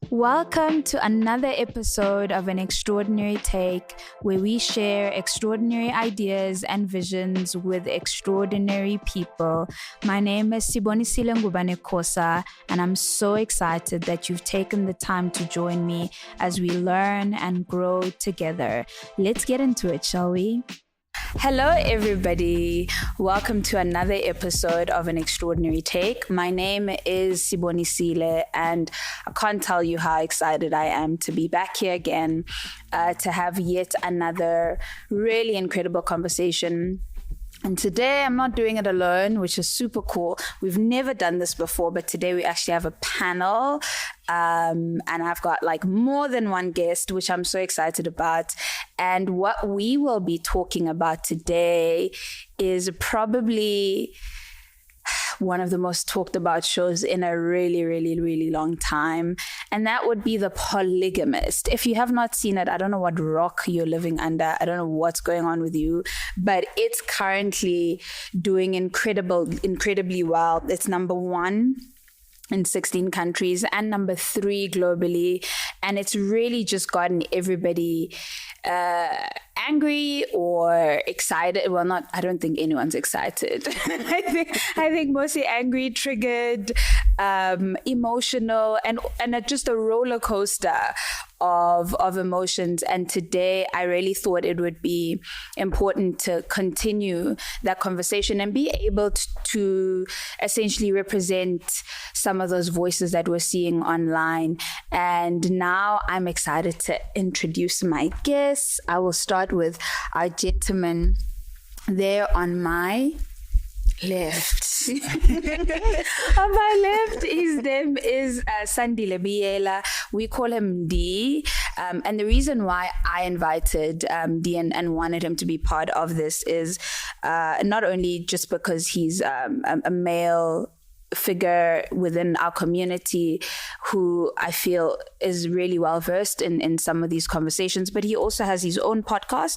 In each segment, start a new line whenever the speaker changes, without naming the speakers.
Welcome to another episode of An Extraordinary Take, where we share extraordinary ideas and visions with extraordinary people. My name is Sibonisile Ngubane-Khosa, and I'm so excited that you've taken the time to join me as we learn and grow together. Let's get into it, shall we? Hello, everybody. Welcome to another episode of An Extraordinary Take. My name is Sibonisile, and I can't tell you how excited I am to be back here again, to have yet another really incredible conversation. And today I'm not doing it alone, which is super cool. We've never done this before, but today we actually have a panel. And I've got like more than one guest, which I'm so excited about. And what we will be talking about today is probably one of the most talked about shows in a really, really, really long time. And that would be The Polygamist. If you have not seen it, I don't know what rock you're living under. I don't know what's going on with you, but it's currently doing incredibly well. It's number 1 in 16 countries and number 3 globally. And it's really just gotten everybody angry or excited. Well, I don't think anyone's excited. I think mostly angry, triggered, emotional, and just a roller coaster of emotions. And today I really thought it would be important to continue that conversation and be able to essentially represent some of those voices that we're seeing online. And now I'm excited to introduce my guests. I will start with our gentleman there on my left. On my left, his name is Sandile Biyela. We call him D. And the reason why I invited D and wanted him to be part of this is not only just because he's a male figure within our community who I feel is really well versed in some of these conversations, but he also has his own podcast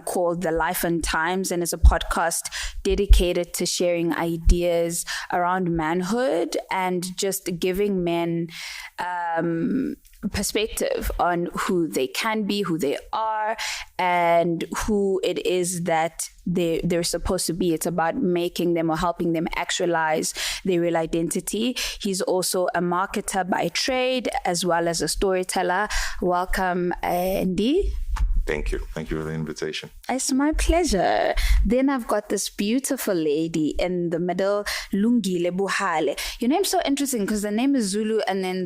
called The Life and Times, and it's a podcast dedicated to sharing ideas around manhood and just giving men perspective on who they can be, who they are, and who it is that they're supposed to be. It's about making them or helping them actualize their real identity. He's also a marketer by trade as well as a storyteller. Welcome, Andy.
Thank you. Thank you for the invitation.
It's my pleasure. Then I've got this beautiful lady in the middle, Lungi Buhale. Your name's so interesting because the name is Zulu and then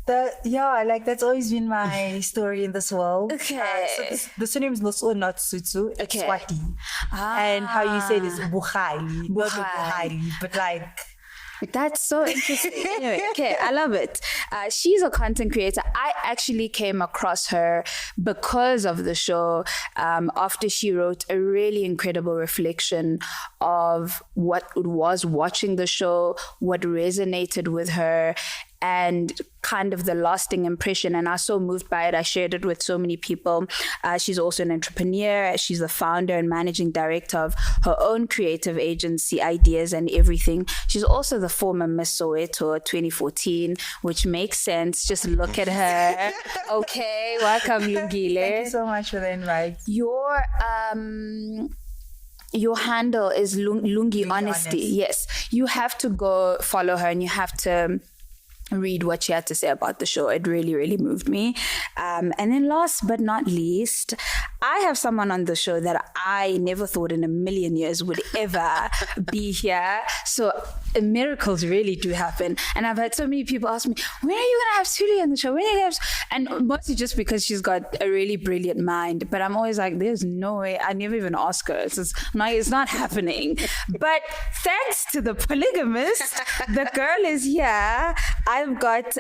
that's always been my story in this world.
Okay.
So the surname is also not Sutsu, it's
Okay.
Swati. And how you say it is Buhale, not Buhale, but like...
That's so interesting. Anyway, okay, I love it. She's a content creator. I actually came across her because of the show after she wrote a really incredible reflection of what it was watching the show, what resonated with her, and kind of the lasting impression. And I was so moved by it. I shared it with so many people. She's also an entrepreneur. She's the founder and managing director of her own creative agency, Ideas and Everything. She's also the former Miss Soweto 2014, which makes sense. Just look at her. Okay, welcome, Lungile.
Thank you so much for the invite.
Your handle is Lungi Honesty.
Honest.
Yes, you have to go follow her and you have to read what she had to say about the show. It really, really moved me. And then last but not least, I have someone on the show that I never thought in a million years would ever be here. So miracles really do happen. And I've had so many people ask me, when are you going to have Thuli on the show? When are you going to have... And mostly just because she's got a really brilliant mind. But I'm always like, there's no way. I never even ask her. It's not happening. But thanks to the Polygamist, the girl is here. I've got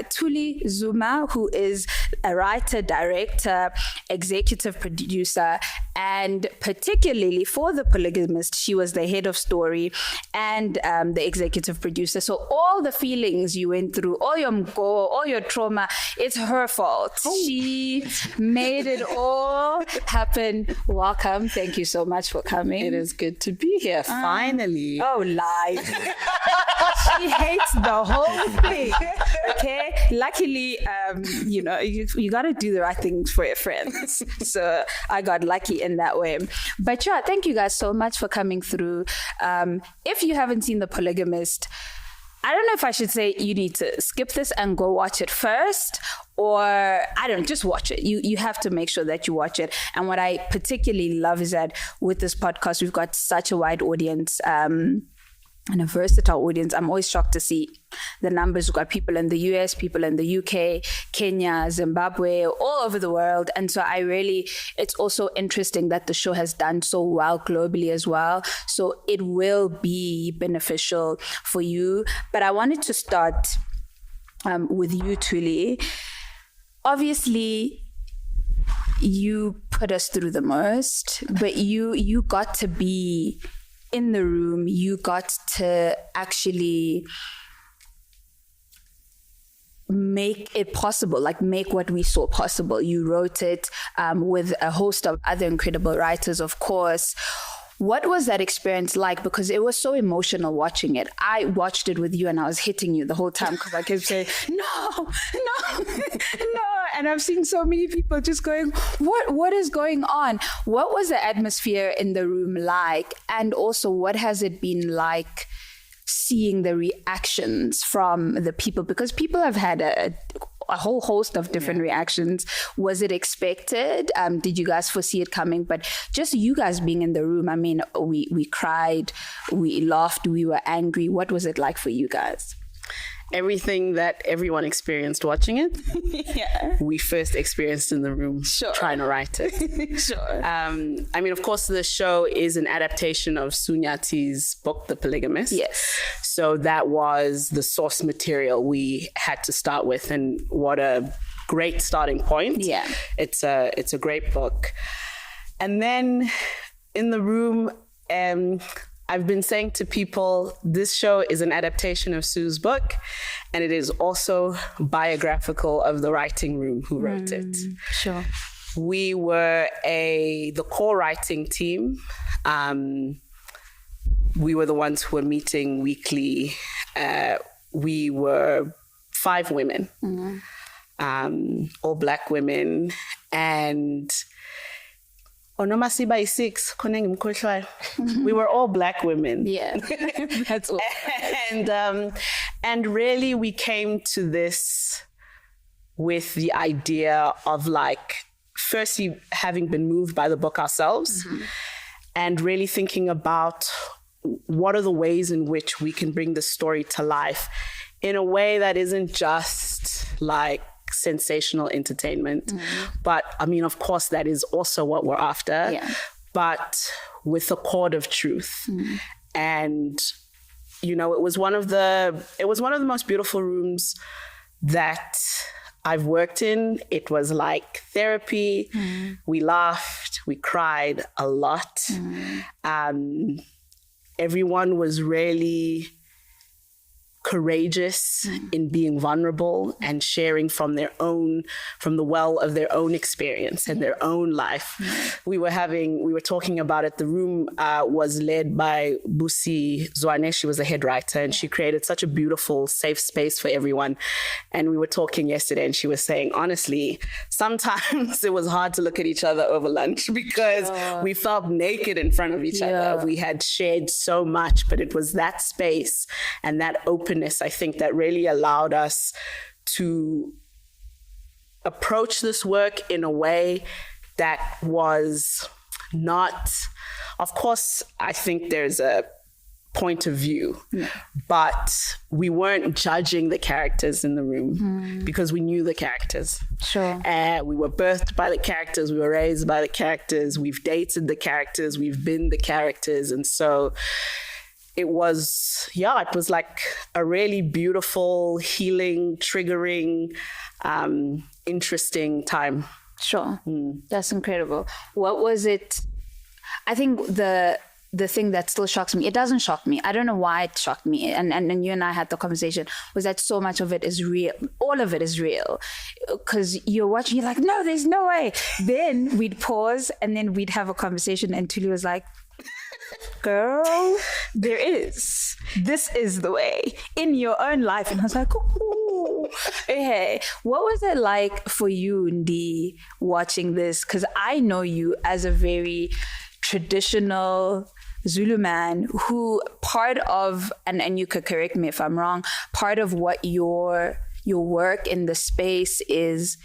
Thuli Zuma, who is a writer, director, executive producer, And particularly for The Polygamist, she was the head of story and the executive producer. So all the feelings you went through, all your mgo, all your trauma, it's her fault. She made it all happen. Welcome. Thank you so much for coming.
It is good to be here, finally.
Oh, live. She hates the whole thing. Okay? Luckily, you got to do the right things for your friends. So I got lucky in that way. But yeah, thank you guys so much for coming through. If you haven't seen The Polygamist, I don't know if I should say you need to skip this and go watch it first, or I don't know, just watch it. You have to make sure that you watch it. And what I particularly love is that with this podcast, we've got such a wide audience, and a versatile audience. I'm always shocked to see the numbers. We've got people in the US, people in the UK, Kenya, Zimbabwe, all over the world. And so it's also interesting that the show has done so well globally as well. So it will be beneficial for you. But I wanted to start with you, Thuli. Obviously, you put us through the most, but you got to be in the room. You got to actually make it possible, like make what we saw possible. You wrote it with a host of other incredible writers, of course. What was that experience like? Because it was so emotional watching it. I watched it with you and I was hitting you the whole time because I kept saying, no. And I've seen so many people just going, what is going on? What was the atmosphere in the room like? And also, what has it been like seeing the reactions from the people? Because people have had a whole host of different reactions. Was it expected? Did you guys foresee it coming? But just you guys being in the room, I mean, we cried, we laughed, we were angry. What was it like for you guys?
Everything that everyone experienced watching it, we first experienced in the room trying to write it.
Sure.
I mean, of course, the show is an adaptation of Sue Nyathi's book, The Polygamist.
Yes.
So that was the source material we had to start with, and what a great starting point.
Yeah.
It's a great book. And then in the room, I've been saying to people, this show is an adaptation of Sue's book, and it is also biographical of the writing room who wrote it.
Sure.
We were the core writing team. We were the ones who were meeting weekly. We were 5 women, all Black women, and Jonasi by 6, we were all Black women.
Yeah, that's all.
And really we came to this with the idea of, like, firstly having been moved by the book ourselves, and really thinking about what are the ways in which we can bring the story to life in a way that isn't just like sensational entertainment. But I mean, of course, that is also what we're after, but with a cord of truth. And, you know, it was one of the most beautiful rooms that I've worked in. It was like therapy. We laughed, we cried a lot. Everyone was really courageous in being vulnerable and sharing from the well of their own experience and their own life. We were talking about it. The room was led by Thuli Zuma. She was the head writer, and she created such a beautiful, safe space for everyone. And we were talking yesterday, and she was saying, honestly, sometimes it was hard to look at each other over lunch because we felt naked in front of each other. We had shared so much, but it was that space and that openness, I think, that really allowed us to approach this work in a way that was not, of course, I think there's a point of view, but we weren't judging the characters in the room because we knew the characters.
Sure.
We were birthed by the characters, we were raised by the characters, we've dated the characters, we've been the characters. And so it was like a really beautiful, healing, triggering, interesting time.
Sure. That's incredible. What was it? I think the thing that still shocks me, it doesn't shock me. I don't know why it shocked me. And you and I had the conversation, was that so much of it is real. All of it is real. Because you're watching, you're like, no, there's no way. Then we'd pause and then we'd have a conversation and Thuli was like, girl, there is. This is the way in your own life. And I was like, ooh. Hey, what was it like for you, Ndi, watching this? Because I know you as a very traditional Zulu man who part of, and you could correct me if I'm wrong, part of what your work in the space is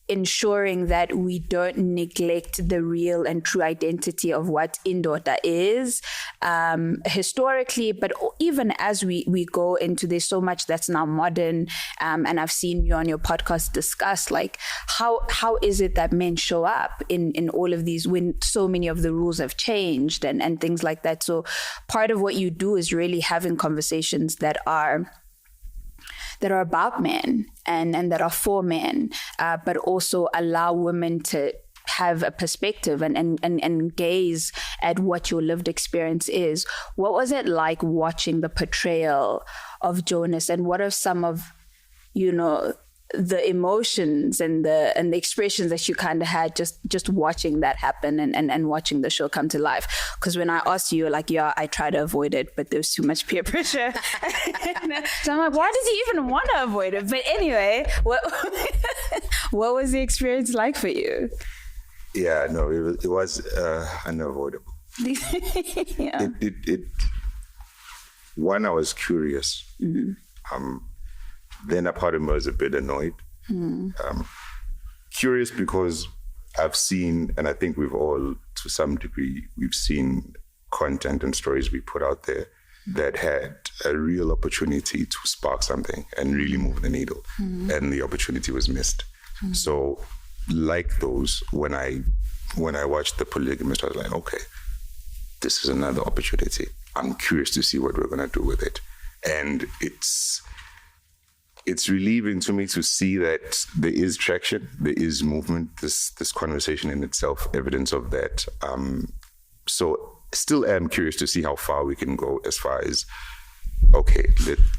ensuring that we don't neglect the real and true identity of what indoda is historically, but even as we go into, there's so much that's now modern, and I've seen you on your podcast discuss like how is it that men show up in all of these when so many of the rules have changed and things like that. So part of what you do is really having conversations that are about men and that are for men, but also allow women to have a perspective and gaze at what your lived experience is. What was it like watching the portrayal of Jonas, and what are some of, the emotions and the expressions that you kind of had just watching that happen and watching the show come to life? Because when I asked you, like, yeah, I try to avoid it, but there's too much peer pressure. So I'm like, why does he even want to avoid it? But anyway, what was the experience like for you?
Yeah, no, it was unavoidable.
Yeah.
One, I was curious. Then a part of me was a bit annoyed. Curious because I've seen, and I think we've all, to some degree, we've seen content and stories we put out there that had a real opportunity to spark something and really move the needle. And the opportunity was missed. So like those, when I watched The Polygamist, I was like, okay, this is another opportunity. I'm curious to see what we're going to do with it. And it's relieving to me to see that there is traction, there is movement, this conversation in itself, evidence of that. So still am curious to see how far we can go as far as, okay,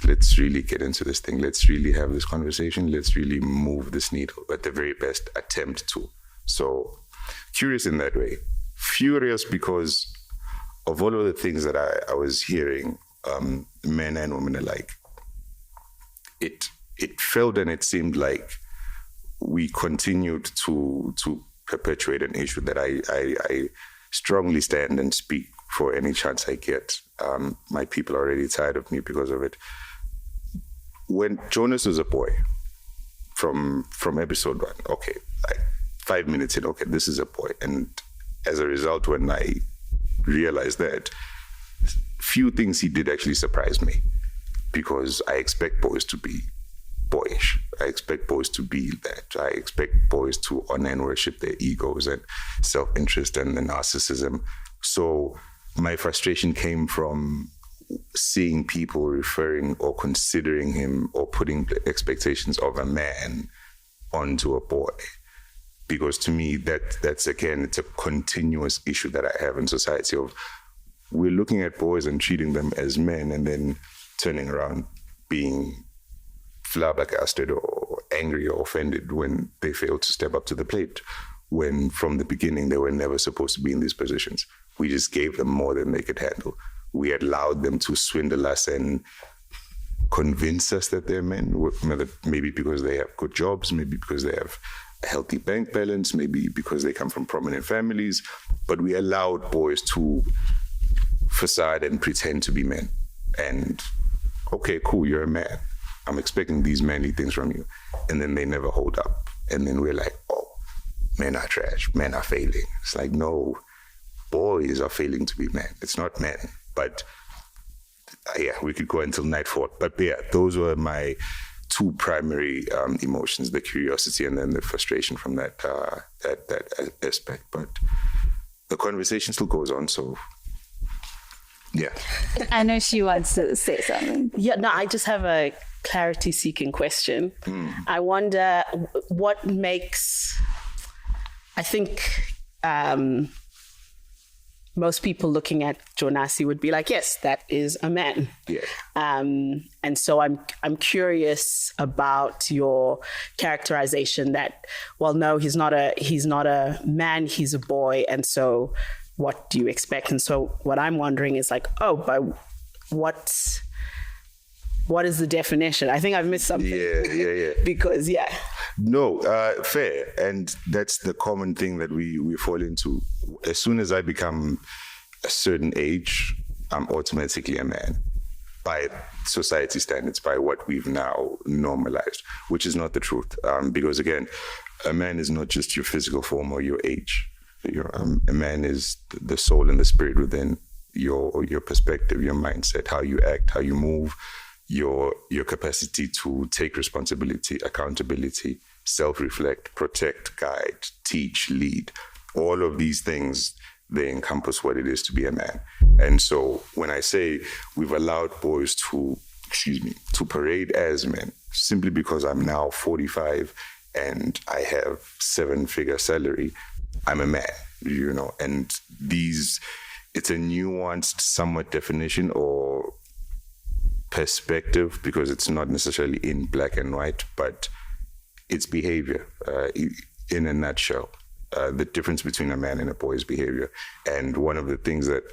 let's really get into this thing. Let's really have this conversation. Let's really move this needle at the very best attempt to. So curious in that way. Furious because of all of the things that I was hearing, men and women alike. It felt and it seemed like we continued to perpetuate an issue that I strongly stand and speak for any chance I get. My people are already tired of me because of it. When Jonas was a boy, from episode 1, okay, like 5 minutes in, okay, this is a boy. And as a result, when I realized that, few things he did actually surprised me, because I expect boys to be boyish. I expect boys to be that. I expect boys to honor and worship their egos and self-interest and the narcissism. So my frustration came from seeing people referring or considering him or putting the expectations of a man onto a boy. Because to me, that's again, it's a continuous issue that I have in society of we're looking at boys and treating them as men and then turning around being flabbergasted or angry or offended when they fail to step up to the plate, when from the beginning they were never supposed to be in these positions. We just gave them more than they could handle. We allowed them to swindle us and convince us that they're men, maybe because they have good jobs, maybe because they have a healthy bank balance, maybe because they come from prominent families, but we allowed boys to facade and pretend to be men. And okay, cool, you're a man. I'm expecting these manly things from you. And then they never hold up. And then we're like, oh, men are trash, men are failing. It's like, no, boys are failing to be men. It's not men. But yeah, we could go until nightfall. But yeah, those were my two primary emotions, the curiosity and then the frustration from that aspect. But the conversation still goes on, so yeah.
I know she wants to say something.
Yeah, no, I just have a clarity-seeking question. I wonder what makes I think most people looking at Jonasi would be like, yes, that is a man.
Yeah.
And so I'm curious about your characterization that, well, no, he's not a man, he's a boy. And so what do you expect? And so what I'm wondering is like, but what is the definition? I think I've missed something.
Yeah.
Because,
No, fair. And that's the common thing that we fall into. As soon as I become a certain age, I'm automatically a man by society standards, by what we've now normalized, which is not the truth. Because again, a man is not just your physical form or your age. A man is the soul and the spirit within your perspective, your mindset, how you act, how you move, your capacity to take responsibility, accountability, self-reflect, protect, guide, teach, lead. All of these things, they encompass what it is to be a man. And so when I say we've allowed boys to parade as men, simply because I'm now 45 and I have 7-figure salary, I'm a man, and it's a nuanced, somewhat definition or perspective, because it's not necessarily in black and white, but it's behavior in a nutshell. The difference between a man and a boy's behavior. And one of the things that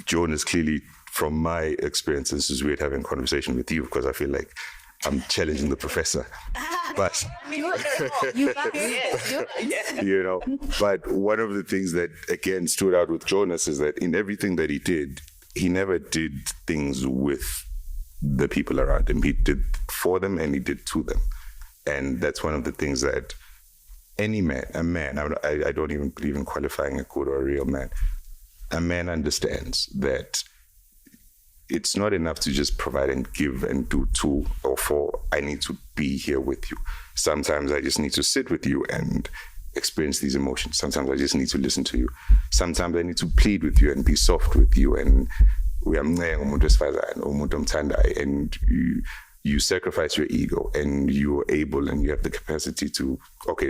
Jonas clearly, from my experiences, is weird having a conversation with you, because I feel like I'm challenging the professor. But but one of the things that again stood out with Jonas is that in everything that he did, he never did things with the people around him. He did for them and he did to them. And that's one of the things that any man, I don't even believe in qualifying a good or a real man. A man understands that it's not enough to just provide and give and do to or for. I need to be here with you. Sometimes I just need to sit with you and experience these emotions. Sometimes I just need to listen to you. Sometimes I need to plead with you and be soft with you. And and you sacrifice your ego, and you're able and you have the capacity to,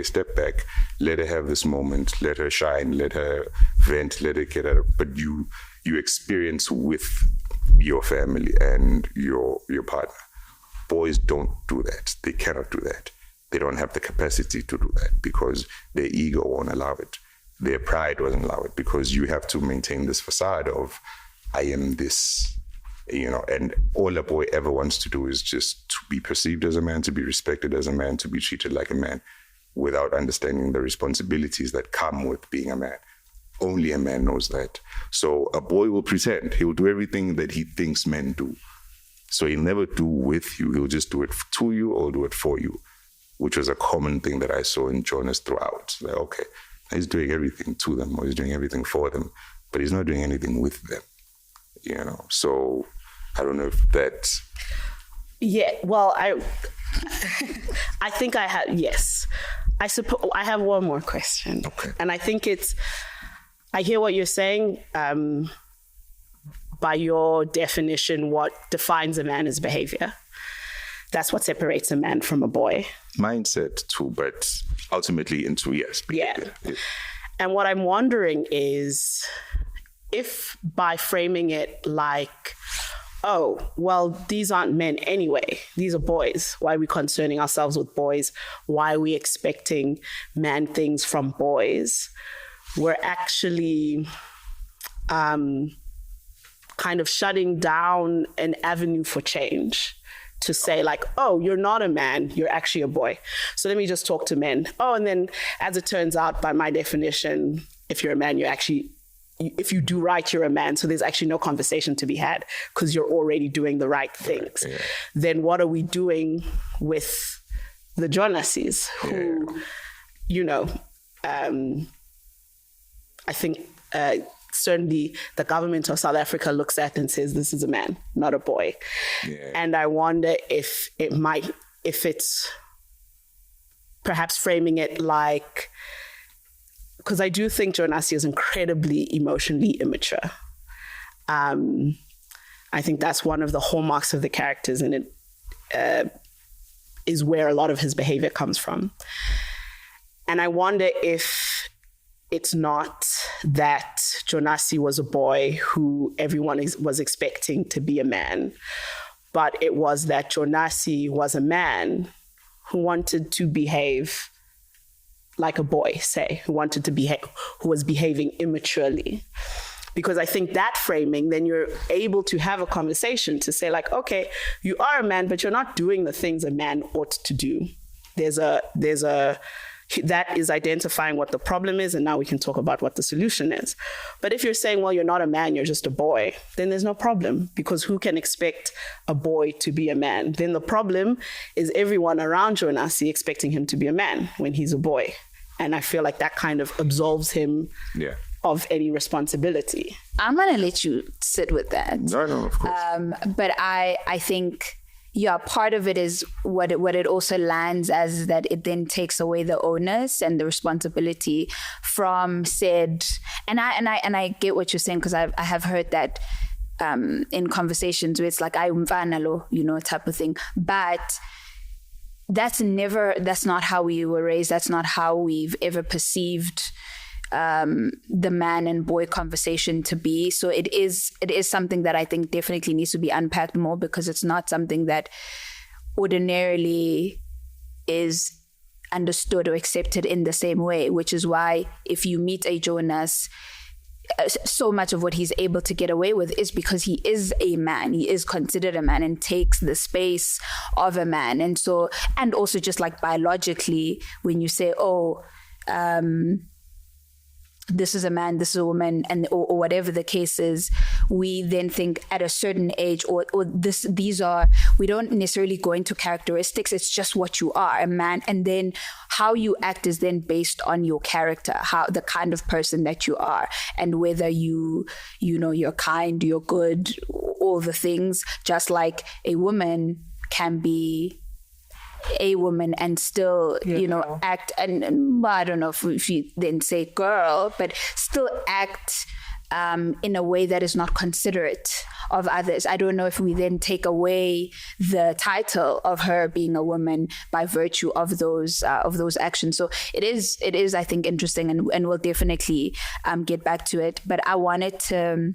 step back, let her have this moment, let her shine, let her vent, let her get out. But you experience with your family and your partner. Boys don't do that. They cannot do that. They don't have the capacity to do that because their ego won't allow it. Their pride doesn't allow it, because you have to maintain this facade of, I am this, and all a boy ever wants to do is just to be perceived as a man, to be respected as a man, to be treated like a man, without understanding the responsibilities that come with being a man. Only a man knows that. So a boy will pretend. He'll do everything that he thinks men do. So he'll never do with you. He'll just do it to you or do it for you, which was a common thing that I saw in Jonas throughout. Like, he's doing everything to them or he's doing everything for them, but he's not doing anything with them. So I don't know if that's...
Yeah, well, I think I have, yes. I suppose I have one more question.
Okay.
And I think I hear what you're saying. By your definition, what defines a man is behavior. That's what separates a man from a boy.
Mindset too, but ultimately into, yes. Behavior.
Yeah. And what I'm wondering is, if by framing it like, these aren't men anyway, these are boys. Why are we concerning ourselves with boys? Why are we expecting man things from boys? We're actually kind of shutting down an avenue for change to say like, you're not a man, you're actually a boy. So let me just talk to men. And then as it turns out, by my definition, if you're a man, if you do right, you're a man. So there's actually no conversation to be had because you're already doing the right things. Yeah. Then what are we doing with the Jonasis who, I think certainly the government of South Africa looks at and says, this is a man, not a boy. Yeah. And I wonder if it's perhaps framing it like, because I do think Jonasi is incredibly emotionally immature. I think that's one of the hallmarks of the characters, and it is where a lot of his behavior comes from. And I wonder if it's not that Jonasi was a boy who everyone was expecting to be a man, but it was that Jonasi was a man who wanted to behave like a boy, say, who was behaving immaturely. Because I think that framing, then you're able to have a conversation to say like, okay, you are a man, but you're not doing the things a man ought to do. That is identifying what the problem is, and now we can talk about what the solution is. But if you're saying, well, you're not a man, you're just a boy, then there's no problem, because who can expect a boy to be a man? Then the problem is everyone around Jonasi expecting him to be a man when he's a boy. And I feel like that kind of absolves him of any responsibility.
I'm going to let you sit with that.
No, of course.
But I think... yeah, part of it is what it also lands as is that it then takes away the onus and the responsibility from said, and I get what you're saying, because I have heard that in conversations where it's like umfanalo, type of thing. But that's not how we were raised. That's not how we've ever perceived the man and boy conversation to be. So it is something that I think definitely needs to be unpacked more, because it's not something that ordinarily is understood or accepted in the same way, which is why if you meet a Jonas, so much of what he's able to get away with is because he is a man. He is considered a man and takes the space of a man. And also just like biologically, when you say, this is a man, this is a woman, or whatever the case is, we then think at a certain age, we don't necessarily go into characteristics. It's just what you are, a man, and then how you act is then based on your character, how the kind of person that you are, and whether you're kind, you're good, all the things. Just like a woman can be a woman and still, act, and I don't know if you then say girl, but still act in a way that is not considerate of others. I don't know if we then take away the title of her being a woman by virtue of those actions. So it is, I think, interesting, and we'll definitely get back to it. But I wanted to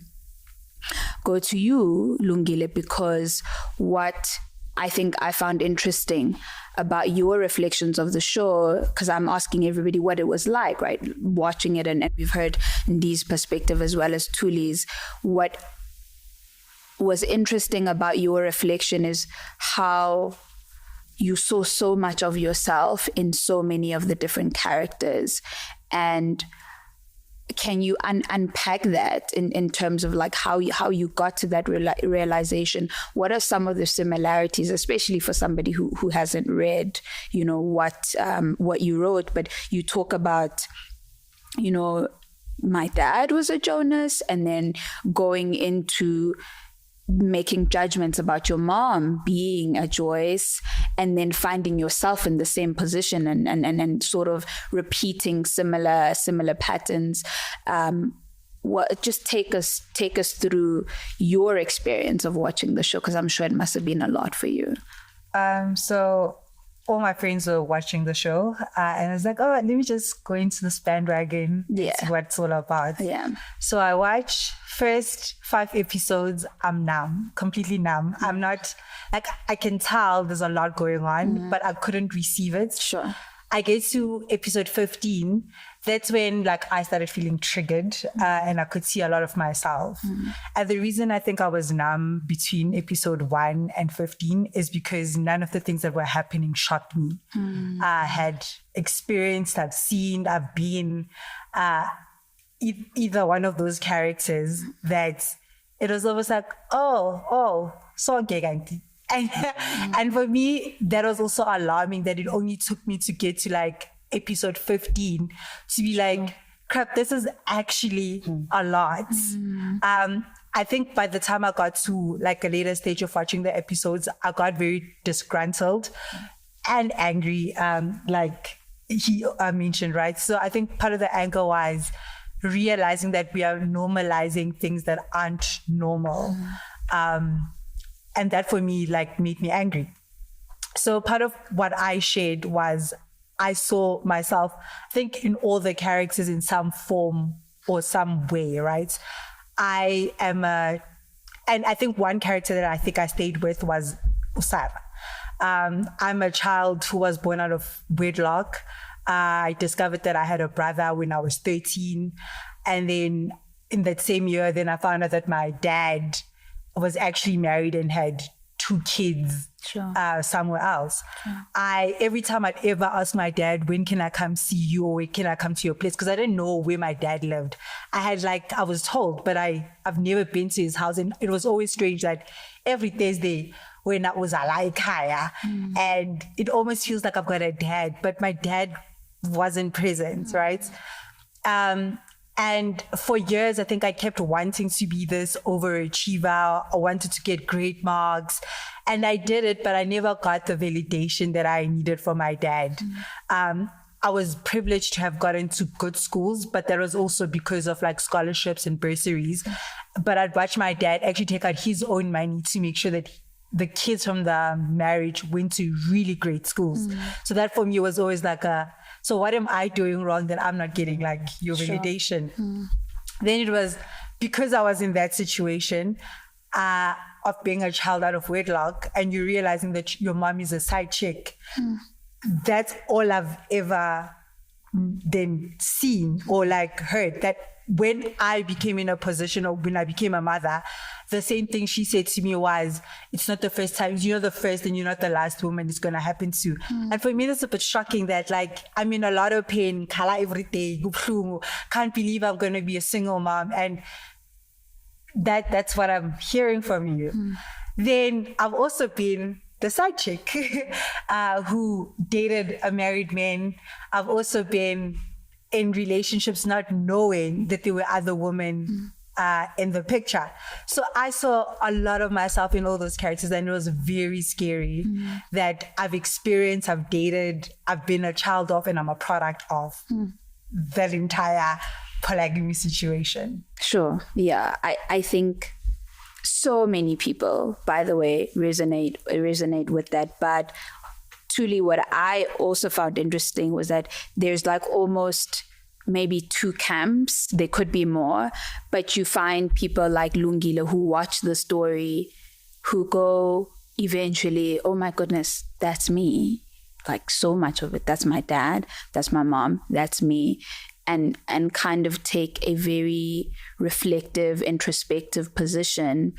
go to you, Lungile, because what I think I found interesting about your reflections of the show, because I'm asking everybody what it was like, right? Watching it, and we've heard Ndi's perspective as well as Thuli's. What was interesting about your reflection is how you saw so much of yourself in so many of the different characters. And can you unpack that in terms of like how you got to that realization? What are some of the similarities, especially for somebody who hasn't read, what you wrote? But you talk about, my dad was a Jonas, and then going into making judgments about your mom being a Joyce, and then finding yourself in the same position and sort of repeating similar patterns. Just take us through your experience of watching the show, because I'm sure it must have been a lot for you.
So all my friends were watching the show, and I was like, let me just go into this bandwagon.
Yeah.
See what it's all about.
Yeah.
So I watched first 5 episodes. I'm numb, completely numb. I'm not, like, I can tell there's a lot going on, but I couldn't receive it.
Sure.
I get to episode 15. That's when I started feeling triggered, and I could see a lot of myself. And the reason I think I was numb between episode 1 and 15 is because none of the things that were happening shocked me. I had experienced, I've seen, I've been either one of those characters that it was almost like, so okay. And for me, that was also alarming, that it only took me to get to episode 15 to be like, crap, this is actually a lot. I think by the time I got to a later stage of watching the episodes, I got very disgruntled and angry, like he mentioned, right? So I think part of the anger was realizing that we are normalizing things that aren't normal. And that for me made me angry. So part of what I shared was I saw myself, I think, in all the characters in some form or some way, right? And I think one character that I think I stayed with was Usara. I'm a child who was born out of wedlock. I discovered that I had a brother when I was 13. And then in that same year, then I found out that my dad was actually married and had 2 kids somewhere else. Every time I'd ever ask my dad, when can I come see you, or when can I come to your place? Because I didn't know where my dad lived. I was told, but I've never been to his house. And it was always strange that every Thursday when I was Kaya, and it almost feels like I've got a dad, but my dad wasn't present, right? And for years, I think I kept wanting to be this overachiever. I wanted to get great marks. And I did it, but I never got the validation that I needed from my dad. I was privileged to have gotten to good schools, but that was also because of like scholarships and bursaries. But I'd watch my dad actually take out his own money to make sure that the kids from the marriage went to really great schools. So that for me was always like so what am I doing wrong that I'm not getting like your validation? Then it was because I was in that situation of being a child out of wedlock, and you realizing that your mom is a side chick. That's all I've ever then seen or like heard, that when I became in a position, or when I became a mother, the same thing she said to me was, it's not the first time, you're the first and you're not the last woman it's going to happen to. And for me, that's a bit shocking that like, I'm in a lot of pain, kala every day, can't believe I'm going to be a single mom. And that's what I'm hearing from you. Then I've also been the side chick who dated a married man. I've also been in relationships not knowing that there were other women in the picture. So I saw a lot of myself in all those characters, and it was very scary that I've experienced, I've dated, I've been a child of, and I'm a product of that entire polygamy situation.
Sure. Yeah. I think so many people, by the way, resonate with that. But truly, what I also found interesting was that there's like almost maybe 2 camps. There could be more, but you find people like Lungile who watch the story, who go eventually, oh my goodness, that's me. Like so much of it. That's my dad. That's my mom. That's me. And kind of take a very reflective, introspective position.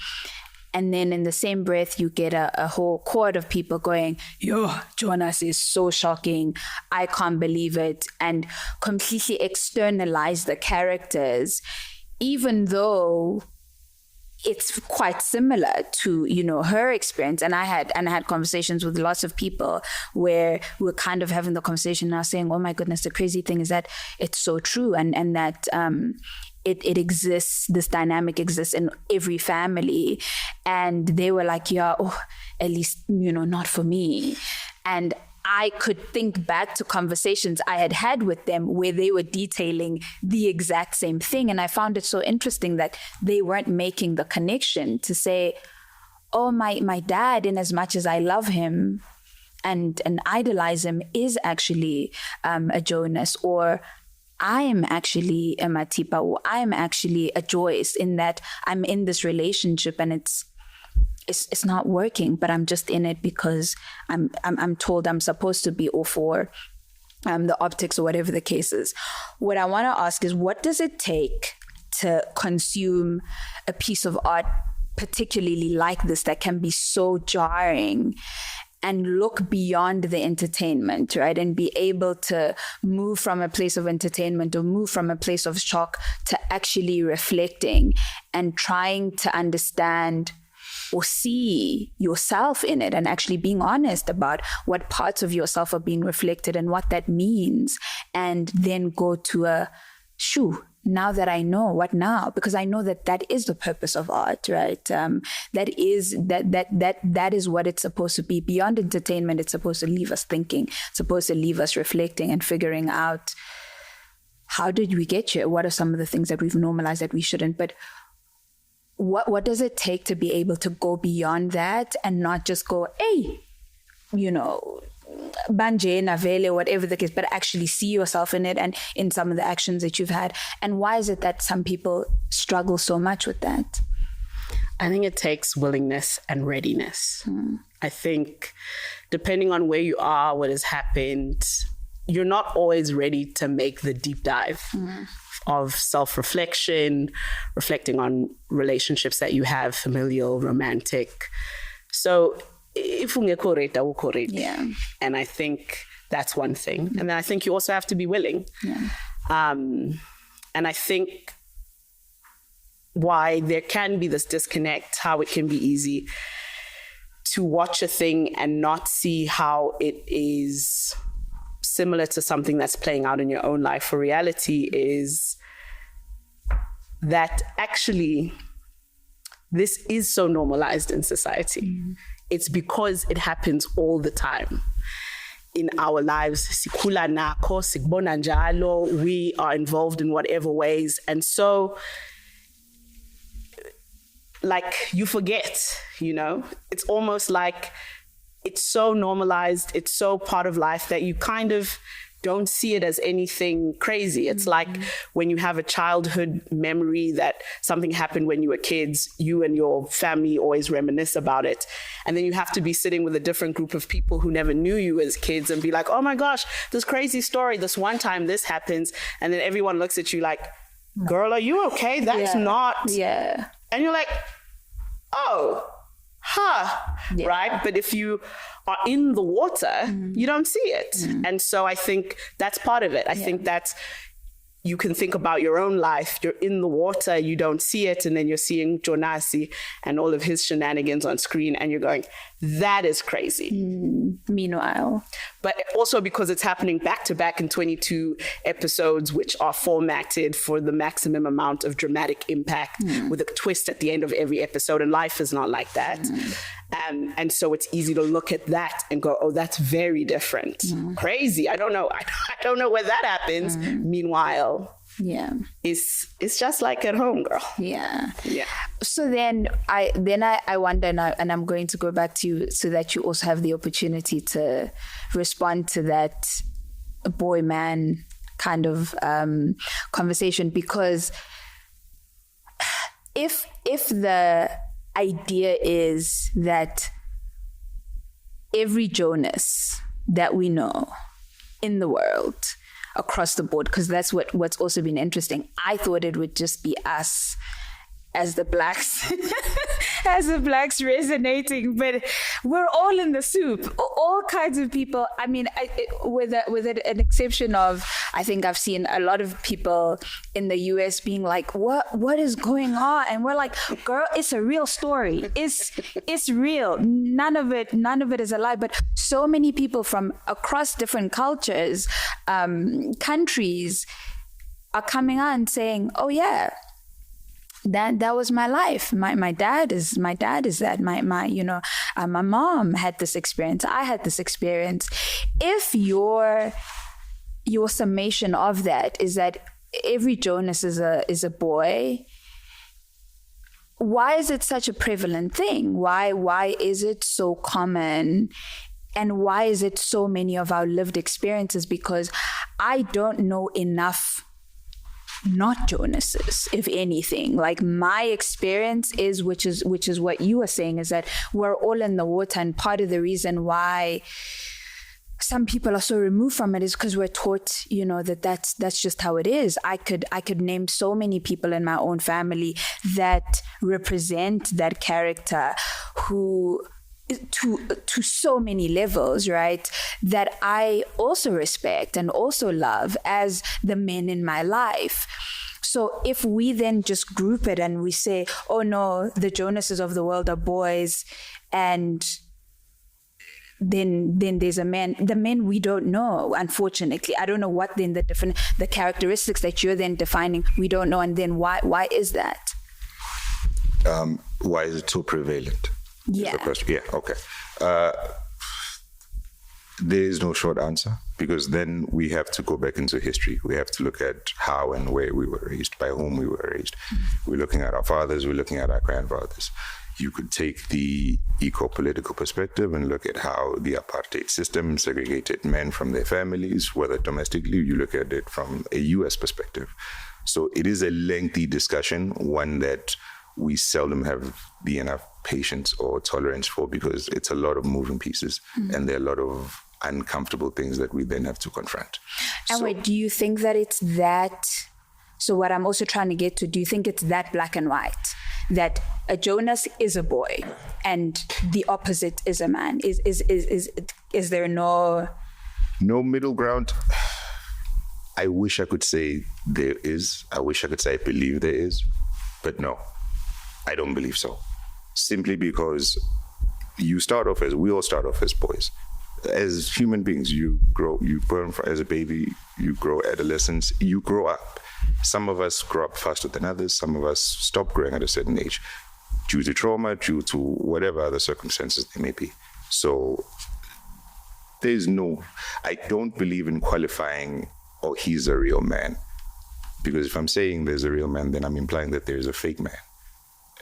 And then in the same breath, you get a whole chord of people going, yo, Jonasi is so shocking. I can't believe it. And completely externalize the characters, even though it's quite similar to, you know, her experience. And I had conversations with lots of people where we're kind of having the conversation now saying, oh my goodness, the crazy thing is that it's so true. And that it exists, this dynamic exists in every family. And they were like, yeah, at least, you know, not for me. And I could think back to conversations I had had with them where they were detailing the exact same thing. And I found it so interesting that they weren't making the connection to say, oh, my dad, in as much as I love him and idolize him, is actually a Jonas, or I'm actually a Matipa, or I'm actually a Joyce, in that I'm in this relationship and it's not working, but I'm just in it because I'm told I'm supposed to be, or for the optics or whatever the case is. What I want to ask is, what does it take to consume a piece of art, particularly like this, that can be so jarring, and look beyond the entertainment, right? And be able to move from a place of entertainment or move from a place of shock to actually reflecting and trying to understand or see yourself in it, and actually being honest about what parts of yourself are being reflected and what that means. And then go to now that I know, what now? Because I know that is the purpose of art, right? That is what it's supposed to be. Beyond entertainment, it's supposed to leave us thinking, it's supposed to leave us reflecting and figuring out, how did we get here? What are some of the things that we've normalized that we shouldn't? But what does it take to be able to go beyond that and not just go, hey, you know, banjena vele, whatever the case, but actually see yourself in it and in some of the actions that you've had? And why is it that some people struggle so much with that?
I think it takes willingness and readiness. I think depending on where you are, what has happened, you're not always ready to make the deep dive of self-reflection, reflecting on relationships that you have, familial, romantic. So if ungekho ready, awukho ready.
Yeah.
And I think that's one thing. And then I think you also have to be willing. And I think why there can be this disconnect, how it can be easy to watch a thing and not see how it is similar to something that's playing out in your own life. For reality is that actually this is so normalized in society. It's because it happens all the time in our lives. Sikhula nako, sikubona njalo, we are involved in whatever ways. And so, like, you forget, you know? It's almost like it's so normalized, it's so part of life that you kind of don't see it as anything crazy. It's like when you have a childhood memory that something happened when you were kids, you and your family always reminisce about it. And then you have to be sitting with a different group of people who never knew you as kids and be like, oh my gosh, this crazy story, this one time this happens. And then everyone looks at you like, girl, are you okay? That's not.
Yeah.
And you're like, oh, right? But if you are in the water, you don't see it. And so I think that's part of it. I think that's, you can think about your own life. You're in the water, you don't see it, and then you're seeing Jonasi and all of his shenanigans on screen, and you're going, that is crazy.
Meanwhile.
But also because it's happening back to back in 22 episodes, which are formatted for the maximum amount of dramatic impact with a twist at the end of every episode. And life is not like that. And so it's easy to look at that and go, oh, that's very different. Crazy. I don't know. I don't know where that happens. Meanwhile, it's just like at home, girl.
Yeah.
Yeah.
So then I wonder now, and I'm going to go back to you so that you also have the opportunity to respond to that boy-man kind of conversation, because if the idea is that every Jonas that we know in the world across the board, because that's what's also been interesting. I thought it would just be us as the blacks, as the blacks resonating, but we're all in the soup, all kinds of people. I mean, with an exception of, I think I've seen a lot of people in the US being like, what is going on? And we're like, girl, it's a real story. It's real. None of it is a lie. But so many people from across different cultures, countries are coming on saying, oh yeah, that was my life. My dad is that. My mom had this experience. I had this experience. If your summation of that is that every Jonas is a boy, why is it such a prevalent thing? Why is it so common? And why is it so many of our lived experiences? Because I don't know enough not Jonases, if anything. Like, my experience is, which is what you were saying, is that we're all in the water, and part of the reason why some people are so removed from it is because we're taught, that's just how it is. I could name so many people in my own family that represent that character, who to so many levels, right, that I also respect and also love as the men in my life. So if we then just group it and we say, oh no, the Jonases of the world are boys, and then there's the men we don't know, unfortunately. I don't know what then the characteristics that you're then defining, we don't know. And then why is that?
Why is it so prevalent?
Yeah.
Yeah, okay. There is no short answer, because then we have to go back into history. We have to look at how and where we were raised, by whom we were raised. We're looking at our fathers, we're looking at our grandfathers. You could take the eco-political perspective and look at how the apartheid system segregated men from their families, whether domestically, you look at it from a US perspective. So it is a lengthy discussion, one that we seldom have the enough patience or tolerance for, because it's a lot of moving pieces and there are a lot of uncomfortable things that we then have to confront.
And wait, do you think that it's that? So what I'm also trying to get to, do you think it's that black and white? That a Jonas is a boy and the opposite is a man? Is there no
middle ground? I wish I could say there is. I wish I could say I believe there is. But no, I don't believe so. Simply because we all start off as boys. As human beings, you burn as a baby, you grow adolescence, you grow up. Some of us grow up faster than others. Some of us stop growing at a certain age due to trauma, due to whatever other circumstances they may be. So I don't believe in qualifying, oh, he's a real man. Because if I'm saying there's a real man, then I'm implying that there's a fake man.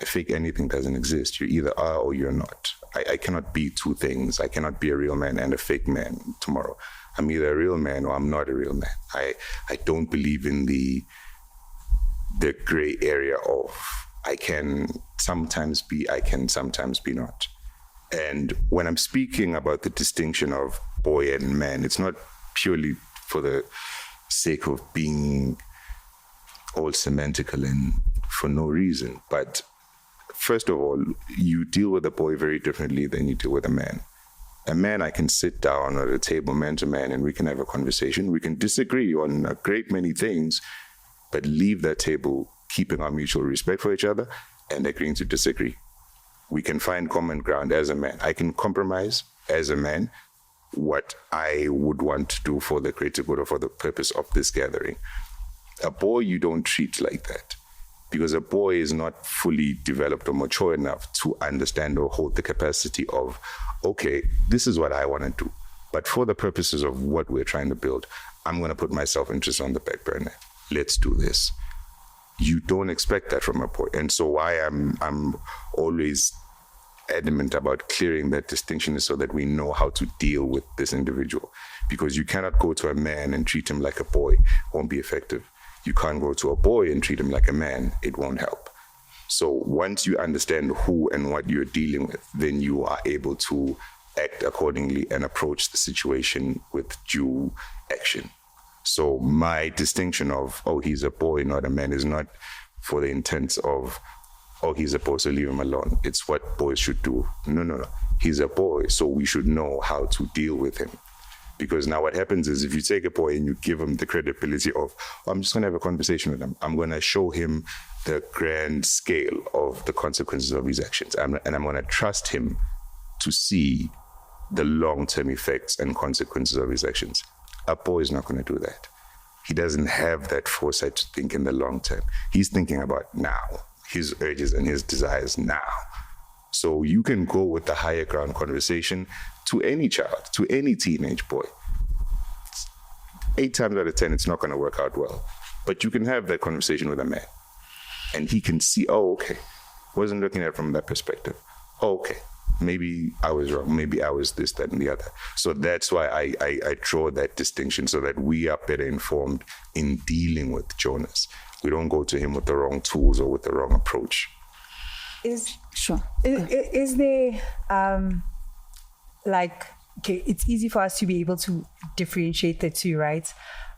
A fake anything doesn't exist. You either are or you're not. I cannot be two things. I cannot be a real man and a fake man tomorrow. I'm either a real man or I'm not a real man. I don't believe in the gray area of I can sometimes be, I can sometimes be not. And when I'm speaking about the distinction of boy and man, it's not purely for the sake of being all semantical and for no reason. But first of all, you deal with a boy very differently than you deal with a man. A man, I can sit down at a table, man to man, and we can have a conversation. We can disagree on a great many things, but leave that table keeping our mutual respect for each other and agreeing to disagree. We can find common ground as a man. I can compromise as a man what I would want to do for the greater good or for the purpose of this gathering. A boy, you don't treat like that, because a boy is not fully developed or mature enough to understand or hold the capacity of, okay, this is what I want to do, but for the purposes of what we're trying to build, I'm going to put my self-interest on the back burner. Let's do this. You don't expect that from a boy. And so why I'm always adamant about clearing that distinction is so that we know how to deal with this individual. Because you cannot go to a man and treat him like a boy. It won't be effective. You can't go to a boy and treat him like a man. It won't help. So once you understand who and what you're dealing with, then you are able to act accordingly and approach the situation with due action. So my distinction of, oh, he's a boy, not a man, is not for the intent of, oh, he's a boy, so leave him alone. It's what boys should do. No. He's a boy, so we should know how to deal with him. Because now what happens is if you take a boy and you give him the credibility of, oh, I'm just going to have a conversation with him. I'm going to show him the grand scale of the consequences of his actions. And I'm going to trust him to see the long-term effects and consequences of his actions. A boy is not going to do that. He doesn't have that foresight to think in the long term. He's thinking about now, his urges and his desires now. So you can go with the higher ground conversation to any child, to any teenage boy. 8 times out of 10, it's not going to work out well. But you can have that conversation with a man. And he can see, oh, okay, wasn't looking at it from that perspective. Oh, okay, maybe I was wrong. Maybe I was this, that, and the other. So that's why I draw that distinction so that we are better informed in dealing with Jonas. We don't go to him with the wrong tools or with the wrong approach.
Is there, okay, it's easy for us to be able to differentiate the two, right?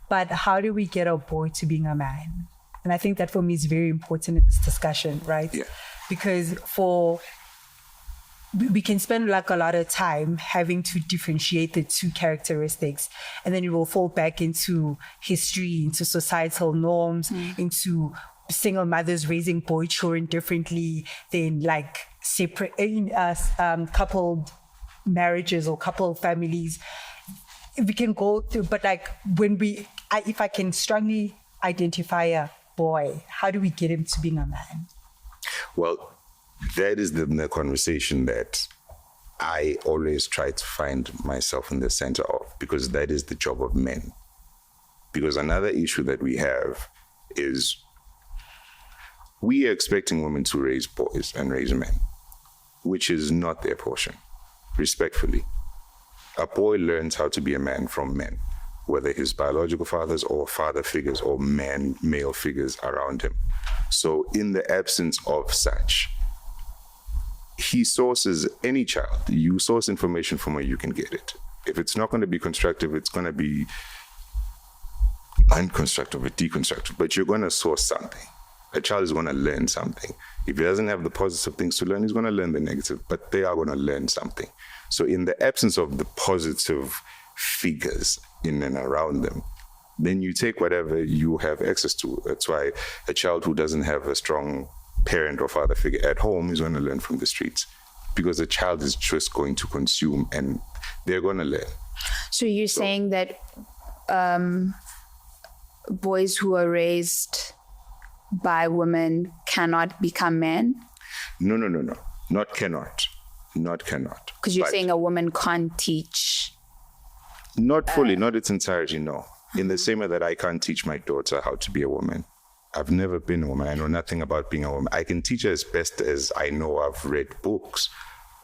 But how do we get a boy to being a man? And I think that for me is very important in this discussion, right? Yeah. Because we can spend like a lot of time having to differentiate the two characteristics, and then you will fall back into history, into societal norms, into single mothers raising boy children differently than like separate coupled marriages or coupled families. We can go through, but like if I can strongly identify a boy, how do we get him to being a man?
Well, that is the conversation that I always try to find myself in the center of, because that is the job of men. Because another issue that we have is we are expecting women to raise boys and raise men. which is not their portion, respectfully. A boy learns how to be a man from men, whether his biological fathers or father figures or male figures around him. So in the absence of such, he sources any child. You source information from where you can get it. If it's not going to be constructive, it's going to be unconstructive or deconstructive, but you're going to source something. A child is going to learn something. If he doesn't have the positive things to learn, he's going to learn the negative, but they are going to learn something. So in the absence of the positive figures in and around them, then you take whatever you have access to. That's why a child who doesn't have a strong parent or father figure at home is going to learn from the streets, because the child is just going to consume and they're going to learn.
So you're saying that boys who are raised by women cannot become men?
No. Not cannot.
Because you're saying a woman can't teach?
Not fully, not its entirety, no. In the same way that I can't teach my daughter how to be a woman. I've never been a woman. I know nothing about being a woman. I can teach her as best as I know. I've read books,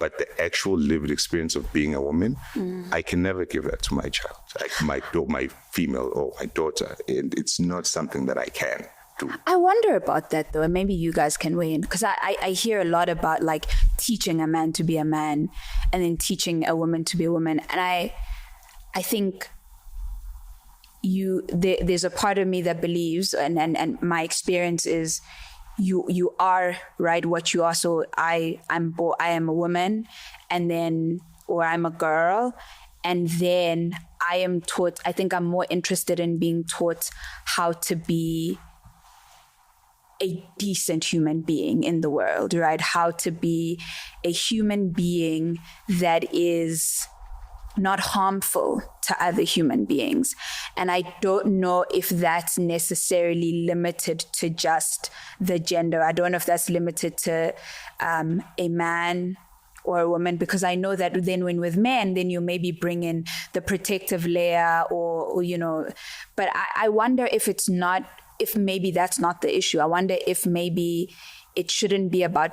but the actual lived experience of being a woman, I can never give that to my child, like my female or my daughter. It's not something that I can do.
I wonder about that though, and maybe you guys can weigh in, because I hear a lot about like teaching a man to be a man and then teaching a woman to be a woman. And I think there's a part of me that believes, and my experience is you are right what you are. So I am a woman, and then, or I'm a girl, and then I am taught, I think I'm more interested in being taught how to be a decent human being in the world, right? How to be a human being that is not harmful to other human beings. And I don't know if that's necessarily limited to just the gender. I don't know if that's limited to a man or a woman, because I know that then when with men, then you maybe bring in the protective layer or you know, but I wonder if it's not, if maybe that's not the issue. I wonder if maybe it shouldn't be about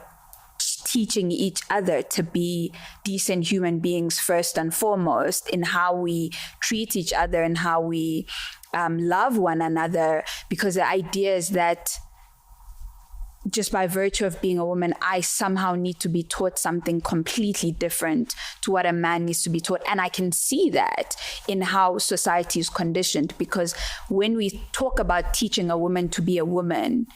teaching each other to be decent human beings first and foremost in how we treat each other and how we love one another, because the idea is that just by virtue of being a woman, I somehow need to be taught something completely different to what a man needs to be taught. And I can see that in how society is conditioned, because when we talk about teaching a woman to be a woman,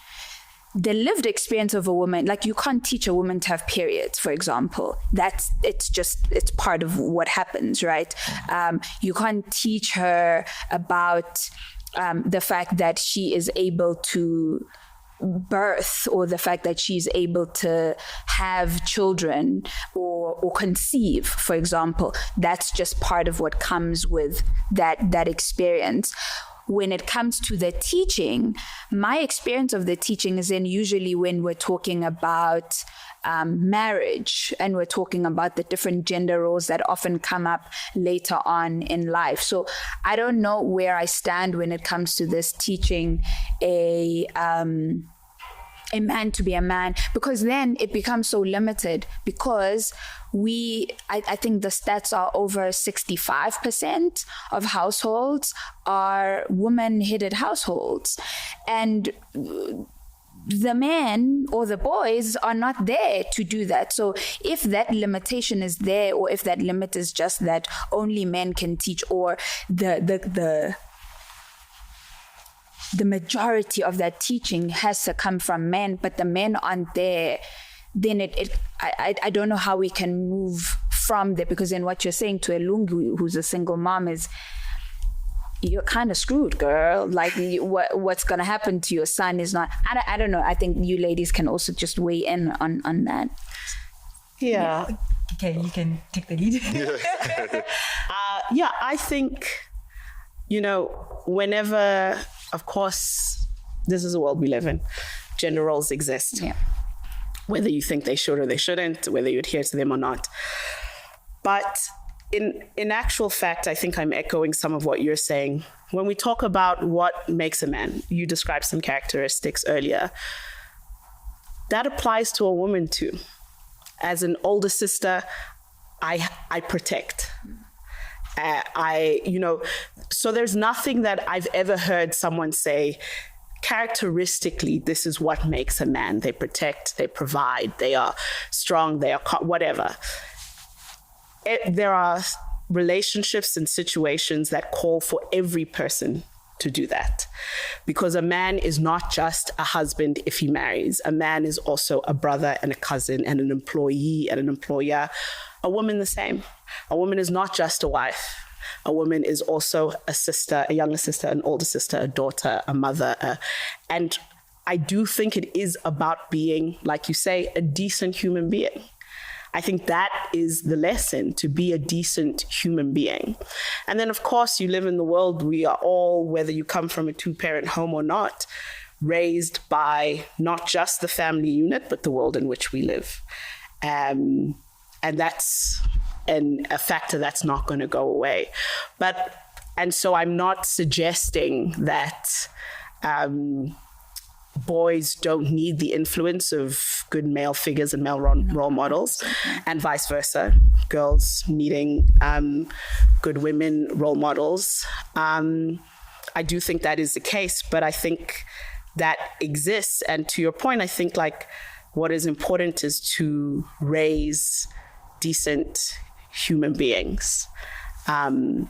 the lived experience of a woman, like you can't teach a woman to have periods, for example. It's part of what happens, right? You can't teach her about the fact that she is able to birth, or the fact that she's able to have children or conceive, for example. That's just part of what comes with that experience. When it comes to the teaching, my experience of the teaching is then usually when we're talking about marriage and we're talking about the different gender roles that often come up later on in life. So I don't know where I stand when it comes to this teaching a man to be a man, because then it becomes so limited, because I think the stats are over 65% of households are woman-headed households. And the men or the boys are not there to do that. So if that limitation is there, or if that limit is just that only men can teach, or the majority of that teaching has to come from men, but the men aren't there, then I don't know how we can move from there, because then what you're saying to a Lungi who's a single mom is, you're kind of screwed, girl. Like what's going to happen to your son is not, I don't know. I think you ladies can also just weigh in on that.
Yeah.
Okay, you can take the lead.
Yeah, I think, whenever, of course, this is the world we live in, gender roles exist.
Yeah.
Whether you think they should or they shouldn't, whether you adhere to them or not. But in actual fact, I think I'm echoing some of what you're saying. When we talk about what makes a man, you described some characteristics earlier. That applies to a woman too. As an older sister, I protect. So there's nothing that I've ever heard someone say, characteristically, this is what makes a man. They protect, they provide, they are strong, they are whatever. There are relationships and situations that call for every person to do that. Because a man is not just a husband if he marries. A man is also a brother and a cousin and an employee and an employer. A woman the same. A woman is not just a wife. A woman is also a sister, a younger sister, an older sister, a daughter, a mother. And I do think it is about being, like you say, a decent human being. I think that is the lesson, to be a decent human being. And then, of course, you live in the world. We are all, whether you come from a two-parent home or not, raised by not just the family unit, but the world in which we live. And that's a factor that's not going to go away. And so I'm not suggesting that boys don't need the influence of good male figures and male role models, and vice versa, girls needing good women role models. I do think that is the case, but I think that exists. And to your point, I think like what is important is to raise decent human beings. And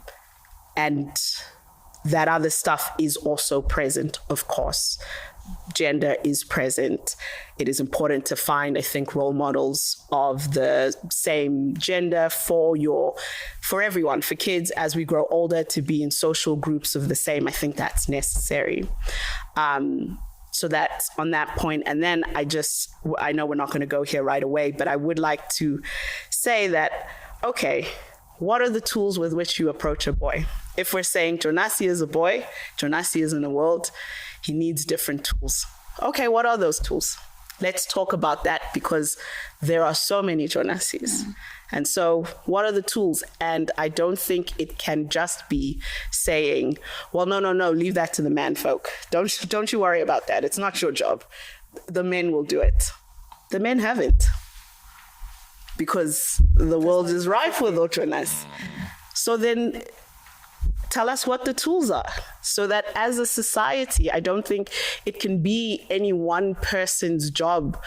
that other stuff is also present, of course. Gender is present. It is important to find, I think, role models of the same gender for everyone, for kids as we grow older, to be in social groups of the same. I think that's necessary. So that's on that point. And then I know we're not going to go here right away, but I would like to say that, okay, what are the tools with which you approach a boy? If we're saying Jonasi is a boy, Jonasi is in the world, he needs different tools. Okay, what are those tools? Let's talk about that, because there are so many Jonasis. And so what are the tools? And I don't think it can just be saying, well, no, leave that to the man folk. Don't you worry about that. It's not your job. The men will do it. The men haven't, because the world is rife with Jonas. So then tell us what the tools are, so that as a society, I don't think it can be any one person's job